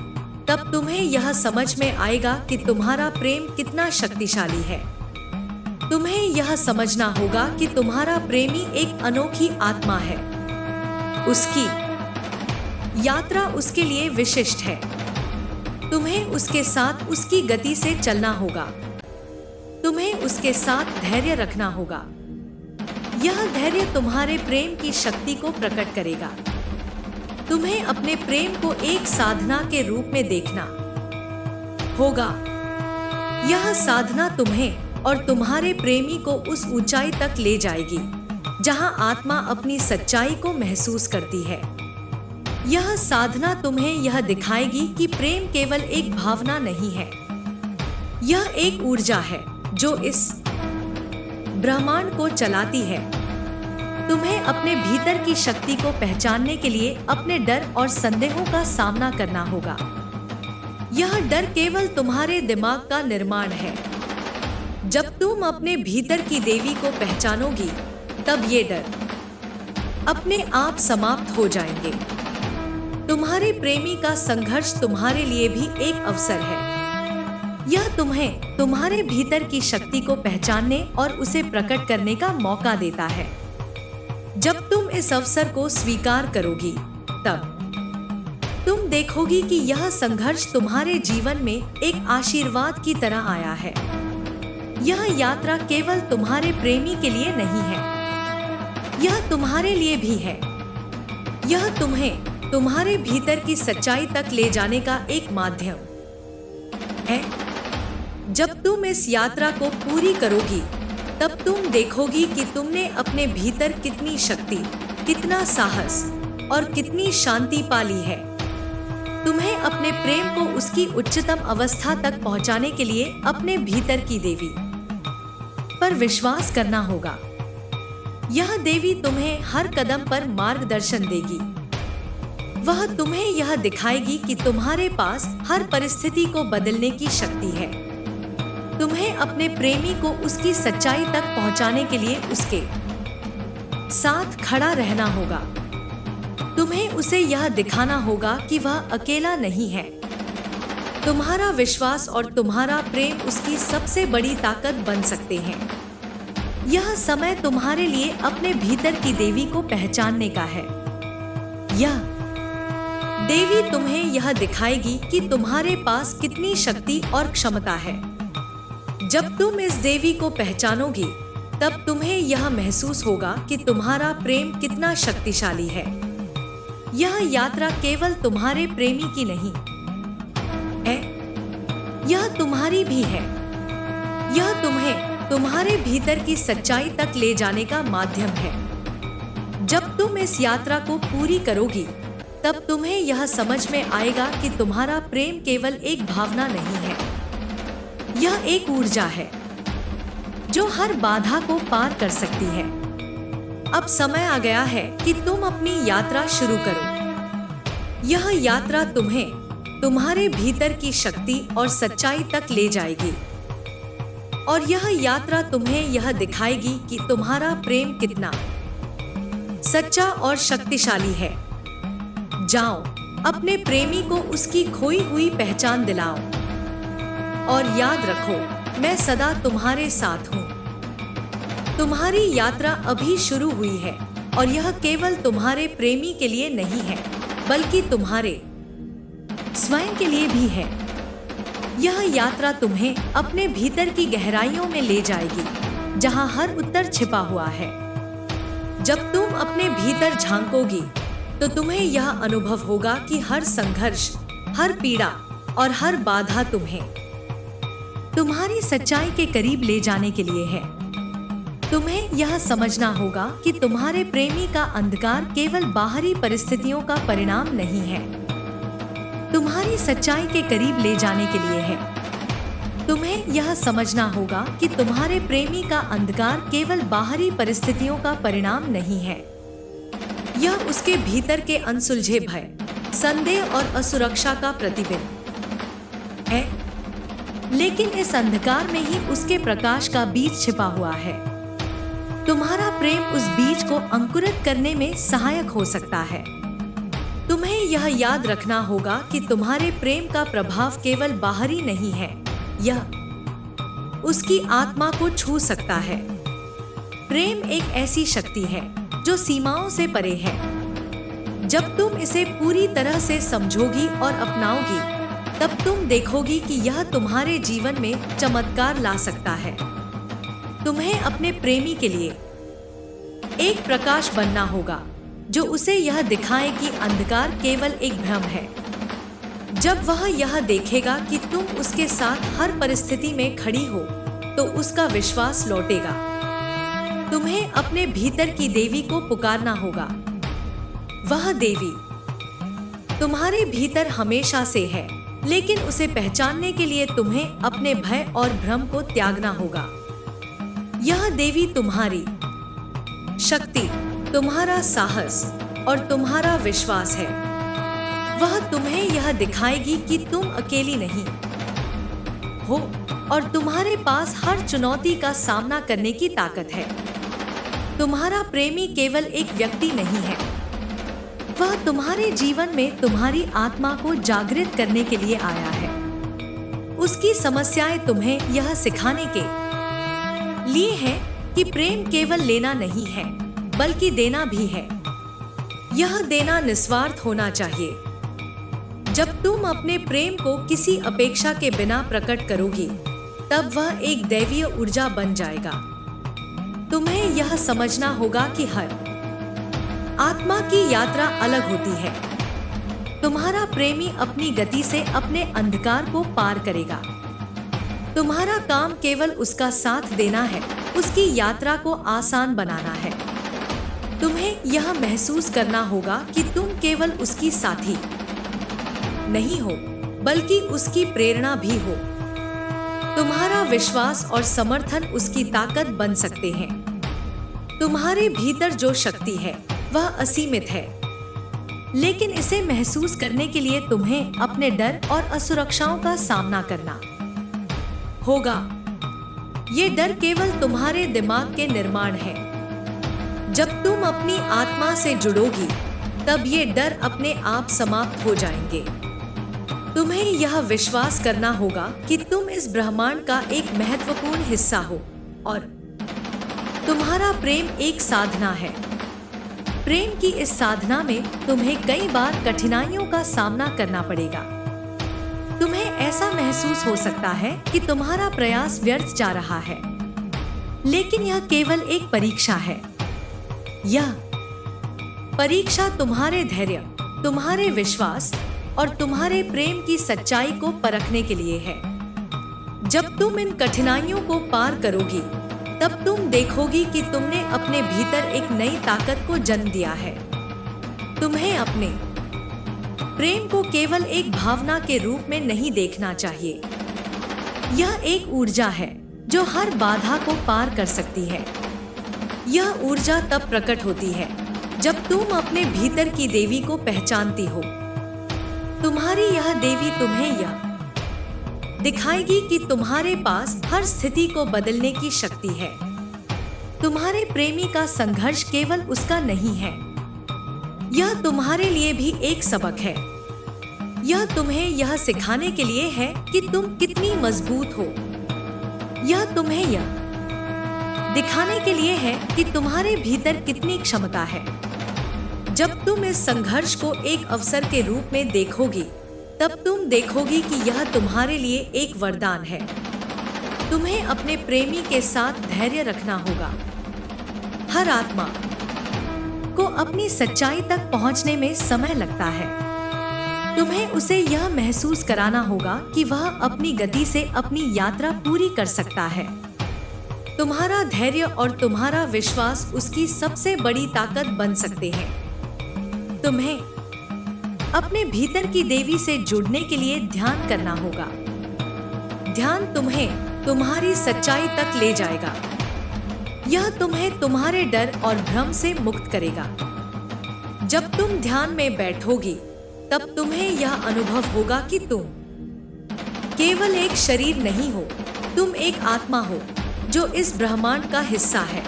तब तुम्हें यह समझ में आएगा कि तुम्हारा प्रेम कितना शक्तिशाली है। तुम्हें यह समझना होगा कि तुम्हारा प्रेमी एक अनोखी आत्मा है। उसकी यात्रा उसके लिए विशिष्ट है। तुम्हें उसके साथ उसकी गति से चलना होगा। तुम्हें उसके साथ धैर्य रखना होगा। यह धैर्य तुम्हारे प्रेम की शक्ति को प्रकट करेगा। तुम्हें अपने प्रेम को एक साधना के रूप में देखना होगा। यह साधना तुम्हें और तुम्हारे प्रेमी को उस ऊंचाई तक ले जाएगी जहां आत्मा अपनी सच्चाई को महसूस करती है। यह साधना तुम्हें यह दिखाएगी कि प्रेम केवल एक भावना नहीं है, यह एक ऊर्जा है जो इस ब्रह्मांड को चलाती है। तुम्हें अपने भीतर की शक्ति को पहचानने के लिए अपने डर और संदेहों का सामना करना होगा। यह डर केवल तुम्हारे दिमाग का निर्माण है। जब तुम अपने भीतर की देवी को पहचानोगी, तब ये डर अपने आप समाप्त हो जाएंगे। तुम्हारे प्रेमी का संघर्ष तुम्हारे लिए भी एक अवसर है। यह तुम्हें तुम्हारे भीतर की शक्ति को पहचानने और उसे प्रकट करने का मौका देता है। जब तुम इस अवसर को स्वीकार करोगी, तब तुम देखोगी कि यह संघर्ष तुम्हारे जीवन में एक आशीर्वाद की तरह आया है। यह यात्रा केवल तुम्हारे प्रेमी के लिए नहीं है, यह तुम्हारे लिए भी है। यह तुम्हें तुम्हारे भीतर की सच्चाई तक ले जाने का एक माध्यम है। जब तुम इस यात्रा को पूरी करोगी, तब तुम देखोगी कि तुमने अपने भीतर कितनी शक्ति, कितना साहस और कितनी शांति पाली है। तुम्हें अपने प्रेम को उसकी उच्चतम अवस्था तक पहुंचाने के लिए अपने भीतर की देवी पर विश्वास करना होगा। यह देवी तुम्हें हर कदम पर मार्गदर्शन देगी। वह तुम्हें यह दिखाएगी कि तुम्हारे पास हर परिस्थिति को बदलने की शक्ति है। तुम्हें अपने प्रेमी को उसकी सच्चाई तक पहुंचाने के लिए उसके साथ खड़ा रहना होगा। तुम्हें उसे यह दिखाना होगा कि वह अकेला नहीं है। तुम्हारा विश्वास और तुम्हारा प्रेम उसकी सबसे बड़ी ताकत बन सकते हैं। यह समय तुम्हारे लिए अपने भीतर की देवी को पहचानने का है। यह देवी तुम्हें यह दिखाएगी कि तुम्हारे पास कितनी शक्ति और क्षमता है। जब तुम इस देवी को पहचानोगी, तब तुम्हें यह महसूस होगा कि तुम्हारा प्रेम कितना शक्तिशाली है। यह यात्रा केवल तुम्हारे प्रेमी की नहीं है, यह तुम्हारी भी है। यह तुम्हें तुम्हारे भीतर की सच्चाई तक ले जाने का माध्यम है। जब तुम इस यात्रा को पूरी करोगी, तब तुम्हें यह समझ में आएगा कि तुम्हारा प्रेम केवल एक भावना नहीं है, यह एक ऊर्जा है जो हर बाधा को पार कर सकती है। अब समय आ गया है कि तुम अपनी यात्रा शुरू करो। यह यात्रा तुम्हें तुम्हारे भीतर की शक्ति और सच्चाई तक ले जाएगी, और यह यात्रा तुम्हें यह दिखाएगी कि तुम्हारा प्रेम कितना सच्चा और शक्तिशाली है। जाओ, अपने प्रेमी को उसकी खोई हुई पहचान दिलाओ। और याद रखो, मैं सदा तुम्हारे साथ हूँ। तुम्हारी यात्रा अभी शुरू हुई है और यह केवल तुम्हारे प्रेमी के लिए नहीं है, बल्कि तुम्हारे स्वयं के लिए भी है। यह यात्रा तुम्हें अपने भीतर की गहराइयों में ले जाएगी, जहां हर उत्तर छिपा हुआ है। जब तुम अपने भीतर झांकोगी, तो तुम्हें यह अनुभव होगा कि हर संघर्ष, हर पीड़ा और हर बाधा तुम्हें तुम्हारी सच्चाई के करीब ले जाने के लिए है। तुम्हें यह समझना होगा कि तुम्हारे प्रेमी का अंधकार केवल बाहरी परिस्थितियों का परिणाम नहीं है, तुम्हारी सच्चाई के करीब ले जाने के लिए है। तुम्हें यह समझना होगा कि तुम्हारे प्रेमी का अंधकार केवल बाहरी परिस्थितियों का परिणाम नहीं है, यह उसके भीतर के अनसुलझे भय, संदेह और असुरक्षा का प्रतिबिंब है। लेकिन इस अंधकार में ही उसके प्रकाश का बीज छिपा हुआ है। तुम्हारा प्रेम उस बीज को अंकुरित करने में सहायक हो सकता है। तुम्हें यह याद रखना होगा कि तुम्हारे प्रेम का प्रभाव केवल बाहरी नहीं है, यह उसकी आत्मा को छू सकता है। प्रेम एक ऐसी शक्ति है जो सीमाओं से परे है। जब तुम इसे पूरी तरह से समझोगी और अपनाओगी, तब तुम देखोगी कि यह तुम्हारे जीवन में चमत्कार ला सकता है। तुम्हें अपने प्रेमी के लिए एक प्रकाश बनना होगा, जो उसे यह दिखाए कि अंधकार केवल एक भ्रम है। जब वह यह देखेगा कि तुम उसके साथ हर परिस्थिति में खड़ी हो, तो उसका विश्वास लौटेगा। तुम्हें अपने भीतर की देवी को पुकारना होगा। वह देवी तुम्हारे भीतर हमेशा से है, लेकिन उसे पहचानने के लिए तुम्हें अपने भय और भ्रम को त्यागना होगा। यह देवी तुम्हारी शक्ति, तुम्हारा साहस और तुम्हारा विश्वास है। वह तुम्हें यह दिखाएगी कि तुम अकेली नहीं हो और तुम्हारे पास हर चुनौती का सामना करने की ताकत है। तुम्हारा प्रेमी केवल एक व्यक्ति नहीं है, वह तुम्हारे जीवन में तुम्हारी आत्मा को जागृत करने के लिए आया है। उसकी समस्याएं तुम्हें यह सिखाने के लिए है कि प्रेम केवल लेना नहीं है, बल्कि देना भी है। यह देना निस्वार्थ होना चाहिए। जब तुम अपने प्रेम को किसी अपेक्षा के बिना प्रकट करोगी, तब वह एक दैवीय ऊर्जा बन जाएगा। तुम्हें यह समझना होगा कि हर आत्मा की यात्रा अलग होती है। तुम्हारा प्रेमी अपनी गति से अपने अंधकार को पार करेगा। तुम्हारा काम केवल उसका साथ देना है, उसकी यात्रा को आसान बनाना है। तुम्हें यह महसूस करना होगा कि तुम केवल उसकी साथी नहीं हो, बल्कि उसकी प्रेरणा भी हो। तुम्हारा विश्वास और समर्थन उसकी ताकत बन सकते हैं। तुम्हारे भीतर जो शक्ति है, वह असीमित है, लेकिन इसे महसूस करने के लिए तुम्हें अपने डर और असुरक्षाओं का सामना करना होगा। ये डर केवल तुम्हारे दिमाग के निर्माण है। जब तुम अपनी आत्मा से जुड़ोगी, तब ये डर अपने आप समाप्त हो जाएंगे। तुम्हें यह विश्वास करना होगा कि तुम इस ब्रह्मांड का एक महत्वपूर्ण हिस्सा हो और तुम्हारा प्रेम एक साधना है। प्रेम की इस साधना में तुम्हें कई बार कठिनाइयों का सामना करना पड़ेगा। तुम्हें ऐसा महसूस हो सकता है कि तुम्हारा प्रयास व्यर्थ जा रहा है, लेकिन यह केवल एक परीक्षा है। यह परीक्षा तुम्हारे धैर्य, तुम्हारे विश्वास और तुम्हारे प्रेम की सच्चाई को परखने के लिए है। जब तुम इन कठिनाइयों को पार करोगी, तब तुम देखोगी कि तुमने अपने भीतर एक नई ताकत को जन्म दिया है। तुम्हें अपने प्रेम को केवल एक भावना के रूप में नहीं देखना चाहिए। यह एक ऊर्जा है जो हर बाधा को पार कर सकती है। यह ऊर्जा तब प्रकट होती है जब तुम अपने भीतर की देवी को पहचानती हो। तुम्हारी यह देवी तुम्हें यह दिखाएगी कि तुम्हारे पास हर स्थिति को बदलने की शक्ति है। तुम्हारे प्रेमी का संघर्ष केवल उसका नहीं है, यह तुम्हारे लिए भी एक सबक है। यह तुम्हें यह सिखाने के लिए है कि तुम कितनी मजबूत हो। यह तुम्हें यह दिखाने के लिए है कि तुम्हारे भीतर कितनी क्षमता है। जब तुम इस संघर्ष को एक अवसर के रूप में देखोगी, तब तुम देखोगी कि यह तुम्हारे लिए एक वरदान है। तुम्हें अपने प्रेमी के साथ धैर्य रखना होगा। हर आत्मा को अपनी सच्चाई तक पहुंचने में समय लगता है। तुम्हें उसे यह महसूस कराना होगा कि वह अपनी गति से अपनी यात्रा पूरी कर सकता है। तुम्हारा धैर्य और तुम्हारा विश्वास उसकी सबसे बड़ी ताकत बन सकते हैं। तुम्हें अपने भीतर की देवी से जुड़ने के लिए ध्यान करना होगा। ध्यान तुम्हें तुम्हारी सच्चाई तक ले जाएगा। यह तुम्हें तुम्हारे डर और भ्रम से मुक्त करेगा। जब तुम ध्यान में बैठोगी, तब तुम्हें यह अनुभव होगा कि तुम केवल एक शरीर नहीं हो, तुम एक आत्मा हो जो इस ब्रह्मांड का हिस्सा है।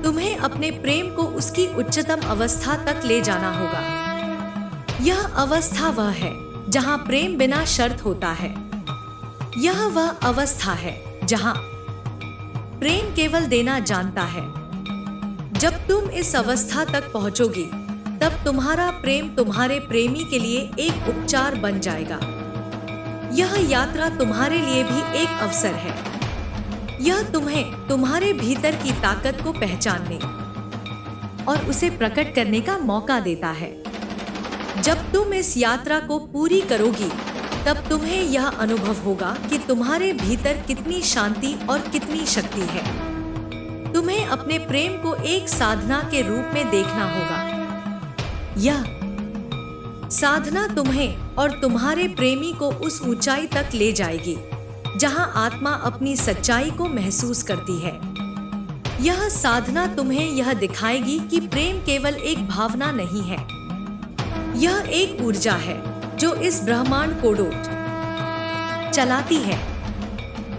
तुम्हें अपने प्रेम को उसकी उच्चतम अवस्था तक ले जाना होगा। यह अवस्था वह है जहां प्रेम बिना शर्त होता है। यह वह अवस्था है जहां प्रेम केवल देना जानता है। जब तुम इस अवस्था तक पहुंचोगी, तब तुम्हारा प्रेम तुम्हारे प्रेमी के लिए एक उपचार बन जाएगा। यह यात्रा तुम्हारे लिए भी एक अवसर है। यह तुम्हें तुम्हारे भीतर की ताकत को पहचानने और उसे प्रकट करने का मौका देता है। जब तुम इस यात्रा को पूरी करोगी, तब तुम्हें यह अनुभव होगा कि तुम्हारे भीतर कितनी शांति और कितनी शक्ति है। तुम्हें अपने प्रेम को एक साधना के रूप में देखना होगा। यह साधना तुम्हें और तुम्हारे प्रेमी को उस ऊंचाई तक ले जाएगी जहां आत्मा अपनी सच्चाई को महसूस करती है। यह साधना तुम्हें यह दिखाएगी कि प्रेम केवल एक भावना नहीं है, यह एक ऊर्जा है जो इस ब्रह्मांड को चलाती है।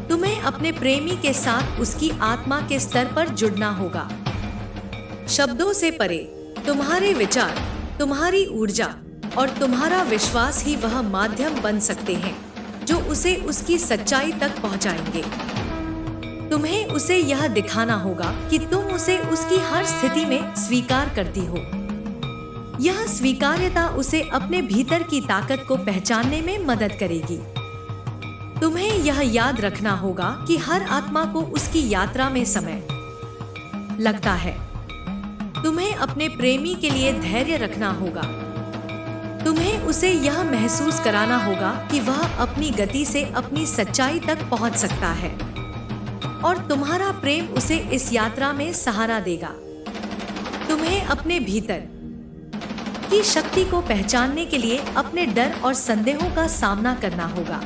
तुम्हें अपने प्रेमी के साथ उसकी आत्मा के स्तर पर जुड़ना होगा। शब्दों से परे तुम्हारे विचार, तुम्हारी ऊर्जा और तुम्हारा विश्वास ही वह माध्यम बन सकते हैं जो उसे उसकी सच्चाई तक पहुंचाएंगे। तुम्हें उसे यह दिखाना होगा कि तुम उसे उसकी हर स्थिति में स्वीकार करती हो। यह स्वीकार्यता उसे अपने भीतर की ताकत को पहचानने में मदद करेगी। तुम्हें यह याद रखना होगा कि हर आत्मा को उसकी यात्रा में समय लगता है। तुम्हें अपने प्रेमी के लिए धैर्य रखना होगा। तुम्हें उसे यह महसूस कराना होगा कि वह अपनी गति से अपनी सच्चाई तक पहुंच सकता है और तुम्हारा प्रेम उसे इस यात्रा में सहारा देगा। तुम्हें अपने भीतर की शक्ति को पहचानने के लिए अपने डर और संदेहों का सामना करना होगा।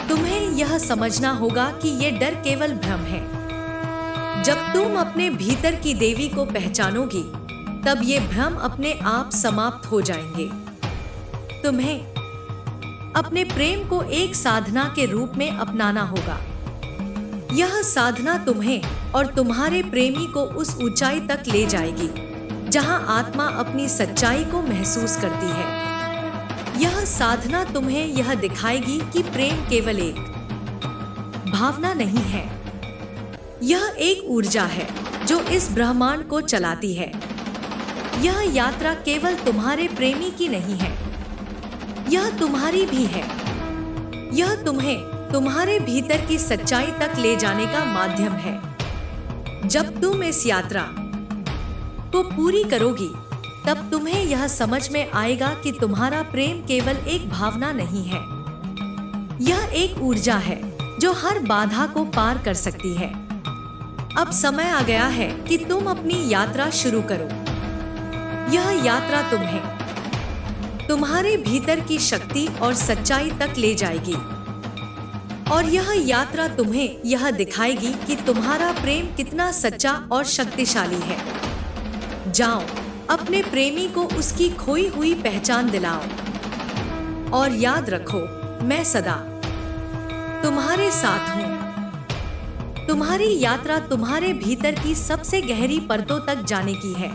तुम्हें यह समझना होगा कि ये डर केवल भ्रम है। जब तुम अपने भीतर की देवी को पहचानोगी, तब ये भ्रम अपने आप समाप्त हो जाएंगे। तुम्हें अपने प्रेम को एक साधना के रूप में अपनाना होगा। यह साधना तुम्हें और तुम्हारे प्रेमी को उस ऊंचाई तक ले जाएगी जहां आत्मा अपनी सच्चाई को महसूस करती है। यह साधना तुम्हें यह दिखाएगी कि प्रेम केवल एक भावना नहीं है, यह एक ऊर्जा है जो इस ब्रह्मांड को चलाती है। यह यात्रा केवल तुम्हारे प्रेमी की नहीं है, यह तुम्हारी भी है। यह तुम्हें तुम्हारे भीतर की सच्चाई तक ले जाने का माध्यम है। जब तुम इस यात्रा को पूरी करोगी, तब तुम्हें यह समझ में आएगा कि तुम्हारा प्रेम केवल एक भावना नहीं है, यह एक ऊर्जा है जो हर बाधा को पार कर सकती है। अब समय आ गया है कि तुम अपनी यात्रा शुरू करो। यह यात्रा तुम्हें तुम्हारे भीतर की शक्ति और सच्चाई तक ले जाएगी और यह यात्रा तुम्हें यह दिखाएगी कि तुम्हारा प्रेम कितना सच्चा और शक्तिशाली है। जाओ, अपने प्रेमी को उसकी खोई हुई पहचान दिलाओ और याद रखो, मैं सदा तुम्हारे साथ हूँ। तुम्हारी यात्रा तुम्हारे भीतर की सबसे गहरी परतों तक जाने की है।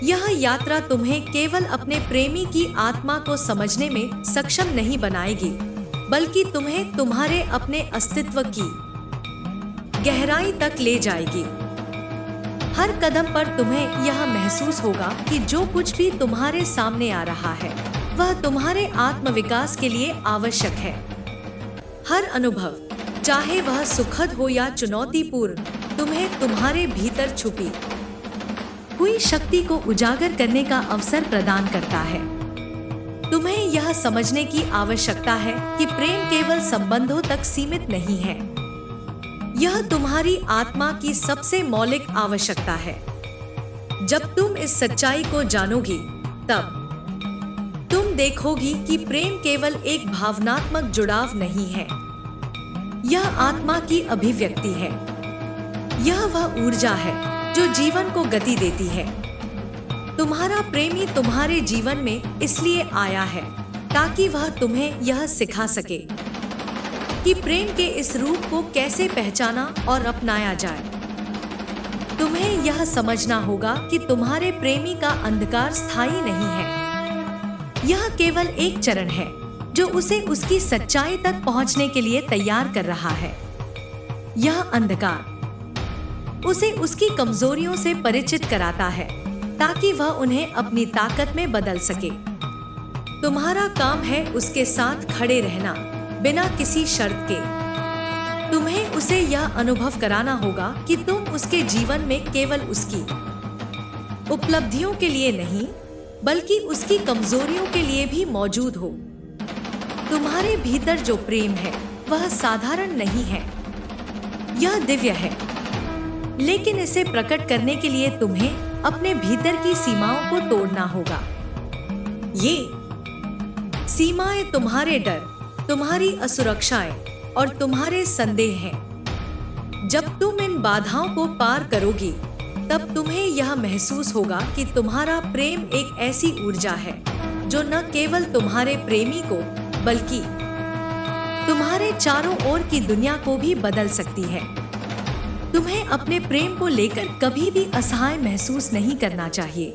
यह यात्रा तुम्हें केवल अपने प्रेमी की आत्मा को समझने में सक्षम नहीं बनाएगी, बल्कि तुम्हें तुम्हारे अपने अस्तित्व की गहराई तक ले जाएगी। हर कदम पर तुम्हें यह महसूस होगा कि जो कुछ भी तुम्हारे सामने आ रहा है वह तुम्हारे आत्मविकास के लिए आवश्यक है। हर अनुभव, चाहे वह सुखद हो या चुनौतीपूर्ण, तुम्हें तुम्हारे भीतर छुपी हुई शक्ति को उजागर करने का अवसर प्रदान करता है। तुम्हें यह समझने की आवश्यकता है कि प्रेम केवल संबंधों तक सीमित नहीं है। यह तुम्हारी आत्मा की सबसे मौलिक आवश्यकता है। जब तुम इस सच्चाई को जानोगी, तब तुम देखोगी कि प्रेम केवल एक भावनात्मक जुड़ाव नहीं है, यह आत्मा की अभिव्यक्ति है। यह वह ऊर्जा है जो जीवन को गति देती है। तुम्हारा प्रेमी तुम्हारे जीवन में इसलिए आया है ताकि वह तुम्हें यह सिखा सके कि प्रेम के इस रूप को कैसे पहचाना और अपनाया जाए। तुम्हें यह समझना होगा कि तुम्हारे प्रेमी का अंधकार स्थायी नहीं है। यह केवल एक चरण है जो उसे उसकी सच्चाई तक पहुंचने के लिए तैयार कर रहा है। यह अंधकार उसे उसकी कमजोरियों से परिचित कराता है ताकि वह उन्हें अपनी ताकत में बदल सके। तुम्हारा काम है उसके साथ खड़े रहना, बिना किसी शर्त के। तुम्हें उसे यह अनुभव कराना होगा कि तुम उसके जीवन में केवल उसकी उपलब्धियों के लिए नहीं, बल्कि उसकी कमजोरियों के लिए भी मौजूद हो। तुम्हारे भीतर जो प्रेम है वह साधारण नहीं है, यह दिव्य है। लेकिन इसे प्रकट करने के लिए तुम्हें अपने भीतर की सीमाओं को तोड़ना होगा। ये सीमाएं तुम्हारे डर, तुम्हारी असुरक्षाएं और तुम्हारे संदेह हैं। जब तुम इन बाधाओं को पार करोगी, तब तुम्हें यह महसूस होगा कि तुम्हारा प्रेम एक ऐसी ऊर्जा है जो न केवल तुम्हारे प्रेमी को, बल्कि तुम्हारे चारों ओर की दुनिया को भी बदल सकती है। तुम्हें अपने प्रेम को लेकर कभी भी असहाय महसूस नहीं करना चाहिए।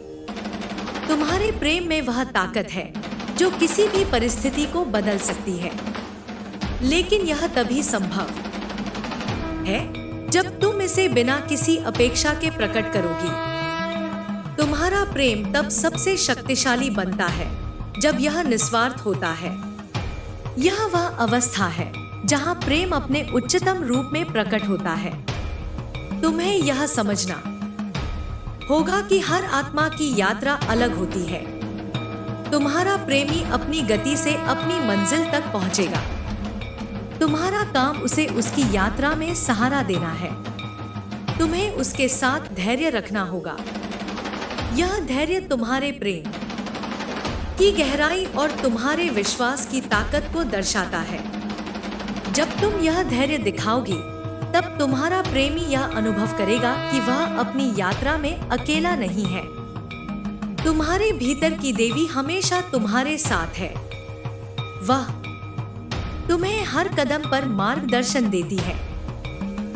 तुम्हारे प्रेम में वह ताकत है जो किसी भी परिस्थिति को बदल सकती है। लेकिन यह तभी संभव है जब तुम इसे बिना किसी अपेक्षा के प्रकट करोगी। तुम्हारा प्रेम तब सबसे शक्तिशाली बनता है जब यह निस्वार्थ होता है। यह वह अवस्था है जहां प्रेम अपने उच्चतम रूप में प्रकट होता है। तुम्हें यह समझना होगा कि हर आत्मा की यात्रा अलग होती है। तुम्हारा प्रेमी अपनी गति से अपनी मंजिल तक पहुंचेगा। तुम्हारा काम उसे उसकी यात्रा में सहारा देना है। तुम्हें उसके साथ धैर्य रखना होगा। यह धैर्य तुम्हारे प्रेम की गहराई और तुम्हारे विश्वास की ताकत को दर्शाता है। जब तुम यह धैर्य दिखाओगी, तब तुम्हारा प्रेमी यह अनुभव करेगा कि वह अपनी यात्रा में अकेला नहीं है। तुम्हारे भीतर की देवी हमेशा तुम्हारे साथ है। वह तुम्हें हर कदम पर मार्गदर्शन देती है,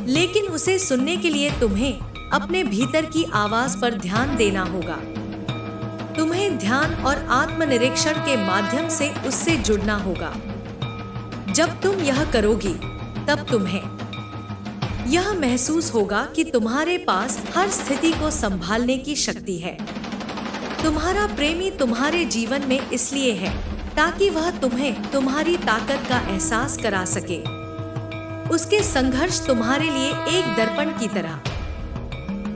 लेकिन उसे सुनने के लिए तुम्हें अपने भीतर की आवाज पर ध्यान देना होगा। तुम्हें ध्यान और आत्मनिरीक्षण के माध्यम से उससे जुड़ना होगा। जब तुम यह करोगी, तब तुम्हें यह महसूस होगा कि तुम्हारे पास हर स्थिति को संभालने की शक्ति है। तुम्हारा प्रेमी तुम्हारे जीवन में इसलिए है ताकि वह तुम्हें तुम्हारी ताकत का एहसास करा सके। उसके संघर्ष तुम्हारे लिए एक दर्पण की तरह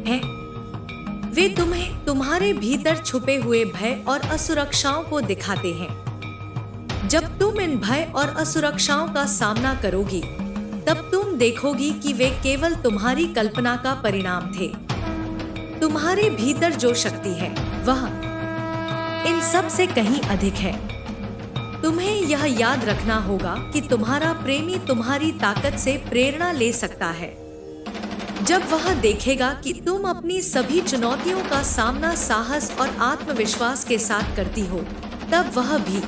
है। वे तुम्हें तुम्हारे भीतर छुपे हुए भय और असुरक्षाओं को दिखाते हैं। जब तुम इन भय और असुरक्षाओं का सामना करोगी, तब तुम देखोगी कि वे केवल तुम्हारी कल्पना का परिणाम थे। तुम्हारे भीतर जो शक्ति है वह इन सब से कहीं अधिक है। तुम्हें यह याद रखना होगा कि तुम्हारा प्रेमी तुम्हारी ताकत से प्रेरणा ले सकता है। जब वह देखेगा कि तुम अपनी सभी चुनौतियों का सामना साहस और आत्मविश्वास के साथ करती हो, तब वह भी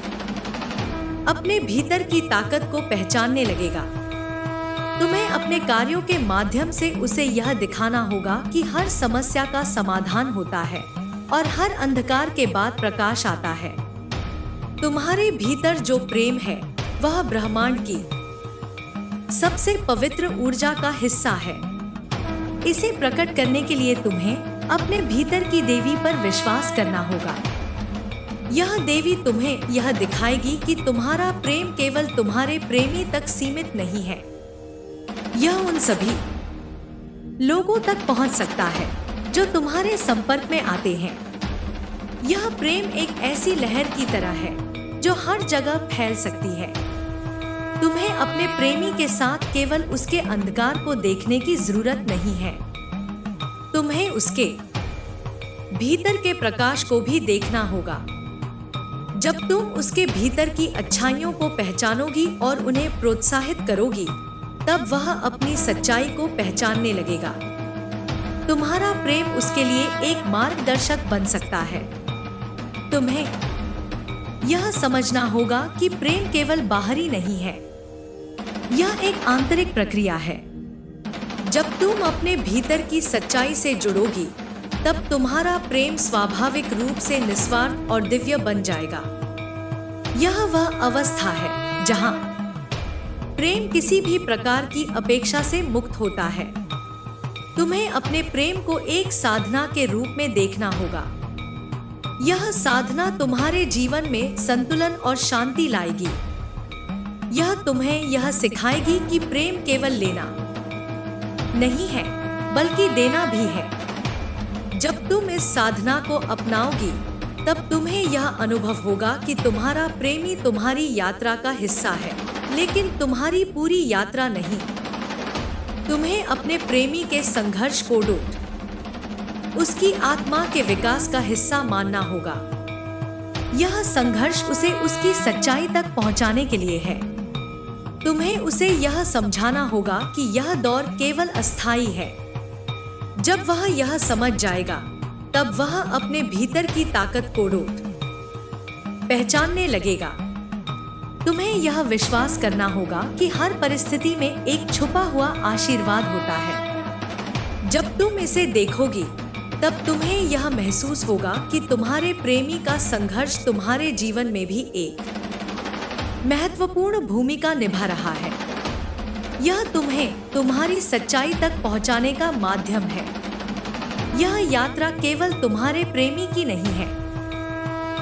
अपने भीतर की ताकत को पहचानने लगेगा। तुम्हें अपने कार्यों के माध्यम से उसे यह दिखाना होगा कि हर समस्या का समाधान होता है। और हर अंधकार के बाद प्रकाश आता है। तुम्हारे भीतर जो प्रेम है वह ब्रह्मांड की सबसे पवित्र ऊर्जा का हिस्सा है। इसे प्रकट करने के लिए तुम्हें अपने भीतर की देवी पर विश्वास करना होगा। यह देवी तुम्हें यह दिखाएगी कि तुम्हारा प्रेम केवल तुम्हारे प्रेमी तक सीमित नहीं है, यह उन सभी लोगों तक पहुंच सकता है जो तुम्हारे संपर्क में आते हैं। यह प्रेम एक ऐसी लहर की तरह है जो हर जगह फैल सकती है। तुम्हें अपने प्रेमी के साथ केवल उसके अंधकार को देखने की जरूरत नहीं है, तुम्हें उसके भीतर के प्रकाश को भी देखना होगा। जब तुम उसके भीतर की अच्छाइयों को पहचानोगी और उन्हें प्रोत्साहित करोगी, तब वह अपनी सच्चाई को पहचानने लगेगा। तुम्हारा प्रेम उसके लिए एक मार्गदर्शक बन सकता है। तुम्हें यह समझना होगा कि प्रेम केवल बाहरी नहीं है, यह एक आंतरिक प्रक्रिया है। जब तुम अपने भीतर की सच्चाई से जुड़ोगी, तब तुम्हारा प्रेम स्वाभाविक रूप से निस्वार्थ और दिव्य बन जाएगा। यह वह अवस्था है जहां प्रेम किसी भी प्रकार की अपेक्षा से मुक्त होता है। तुम्हें अपने प्रेम को एक साधना के रूप में देखना होगा। यह साधना तुम्हारे जीवन में संतुलन और शांति लाएगी। यह तुम्हें यह सिखाएगी कि प्रेम केवल लेना नहीं है, बल्कि देना भी है। जब तुम इस साधना को अपनाओगी, तब तुम्हें यह अनुभव होगा कि तुम्हारा प्रेमी तुम्हारी यात्रा का हिस्सा है, लेकिन तुम्हारी पूरी यात्रा नहीं। तुम्हें अपने प्रेमी के संघर्ष को उसकी आत्मा के विकास का हिस्सा मानना होगा। यह संघर्ष उसे उसकी सच्चाई तक पहुंचाने के लिए है। तुम्हें उसे यह समझाना होगा कि यह दौर केवल अस्थायी है। जब वह यह समझ जाएगा, तब वह अपने भीतर की ताकत को पहचानने लगेगा। तुम्हें यह विश्वास करना होगा कि हर परिस्थिति में एक छुपा हुआ आशीर्वाद होता है। जब तुम इसे देखोगी, तब तुम्हें यह महसूस होगा कि तुम्हारे प्रेमी का संघर्ष तुम्हारे जीवन में भी एक महत्वपूर्ण भूमिका निभा रहा है। यह तुम्हें तुम्हारी सच्चाई तक पहुंचाने का माध्यम है। यह यात्रा केवल तुम्हारे प्रेमी की नहीं है,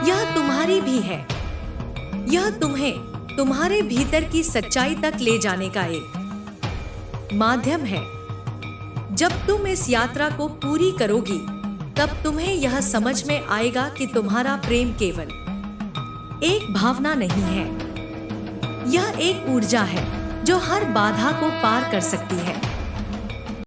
यह तुम्हारी भी है। यह तुम्हें तुम्हारे भीतर की सच्चाई तक ले जाने का एक माध्यम है। जब तुम इस यात्रा को पूरी करोगी, तब तुम्हें यह समझ में आएगा कि तुम्हारा प्रेम केवल एक भावना नहीं है, यह एक ऊर्जा है जो हर बाधा को पार कर सकती है।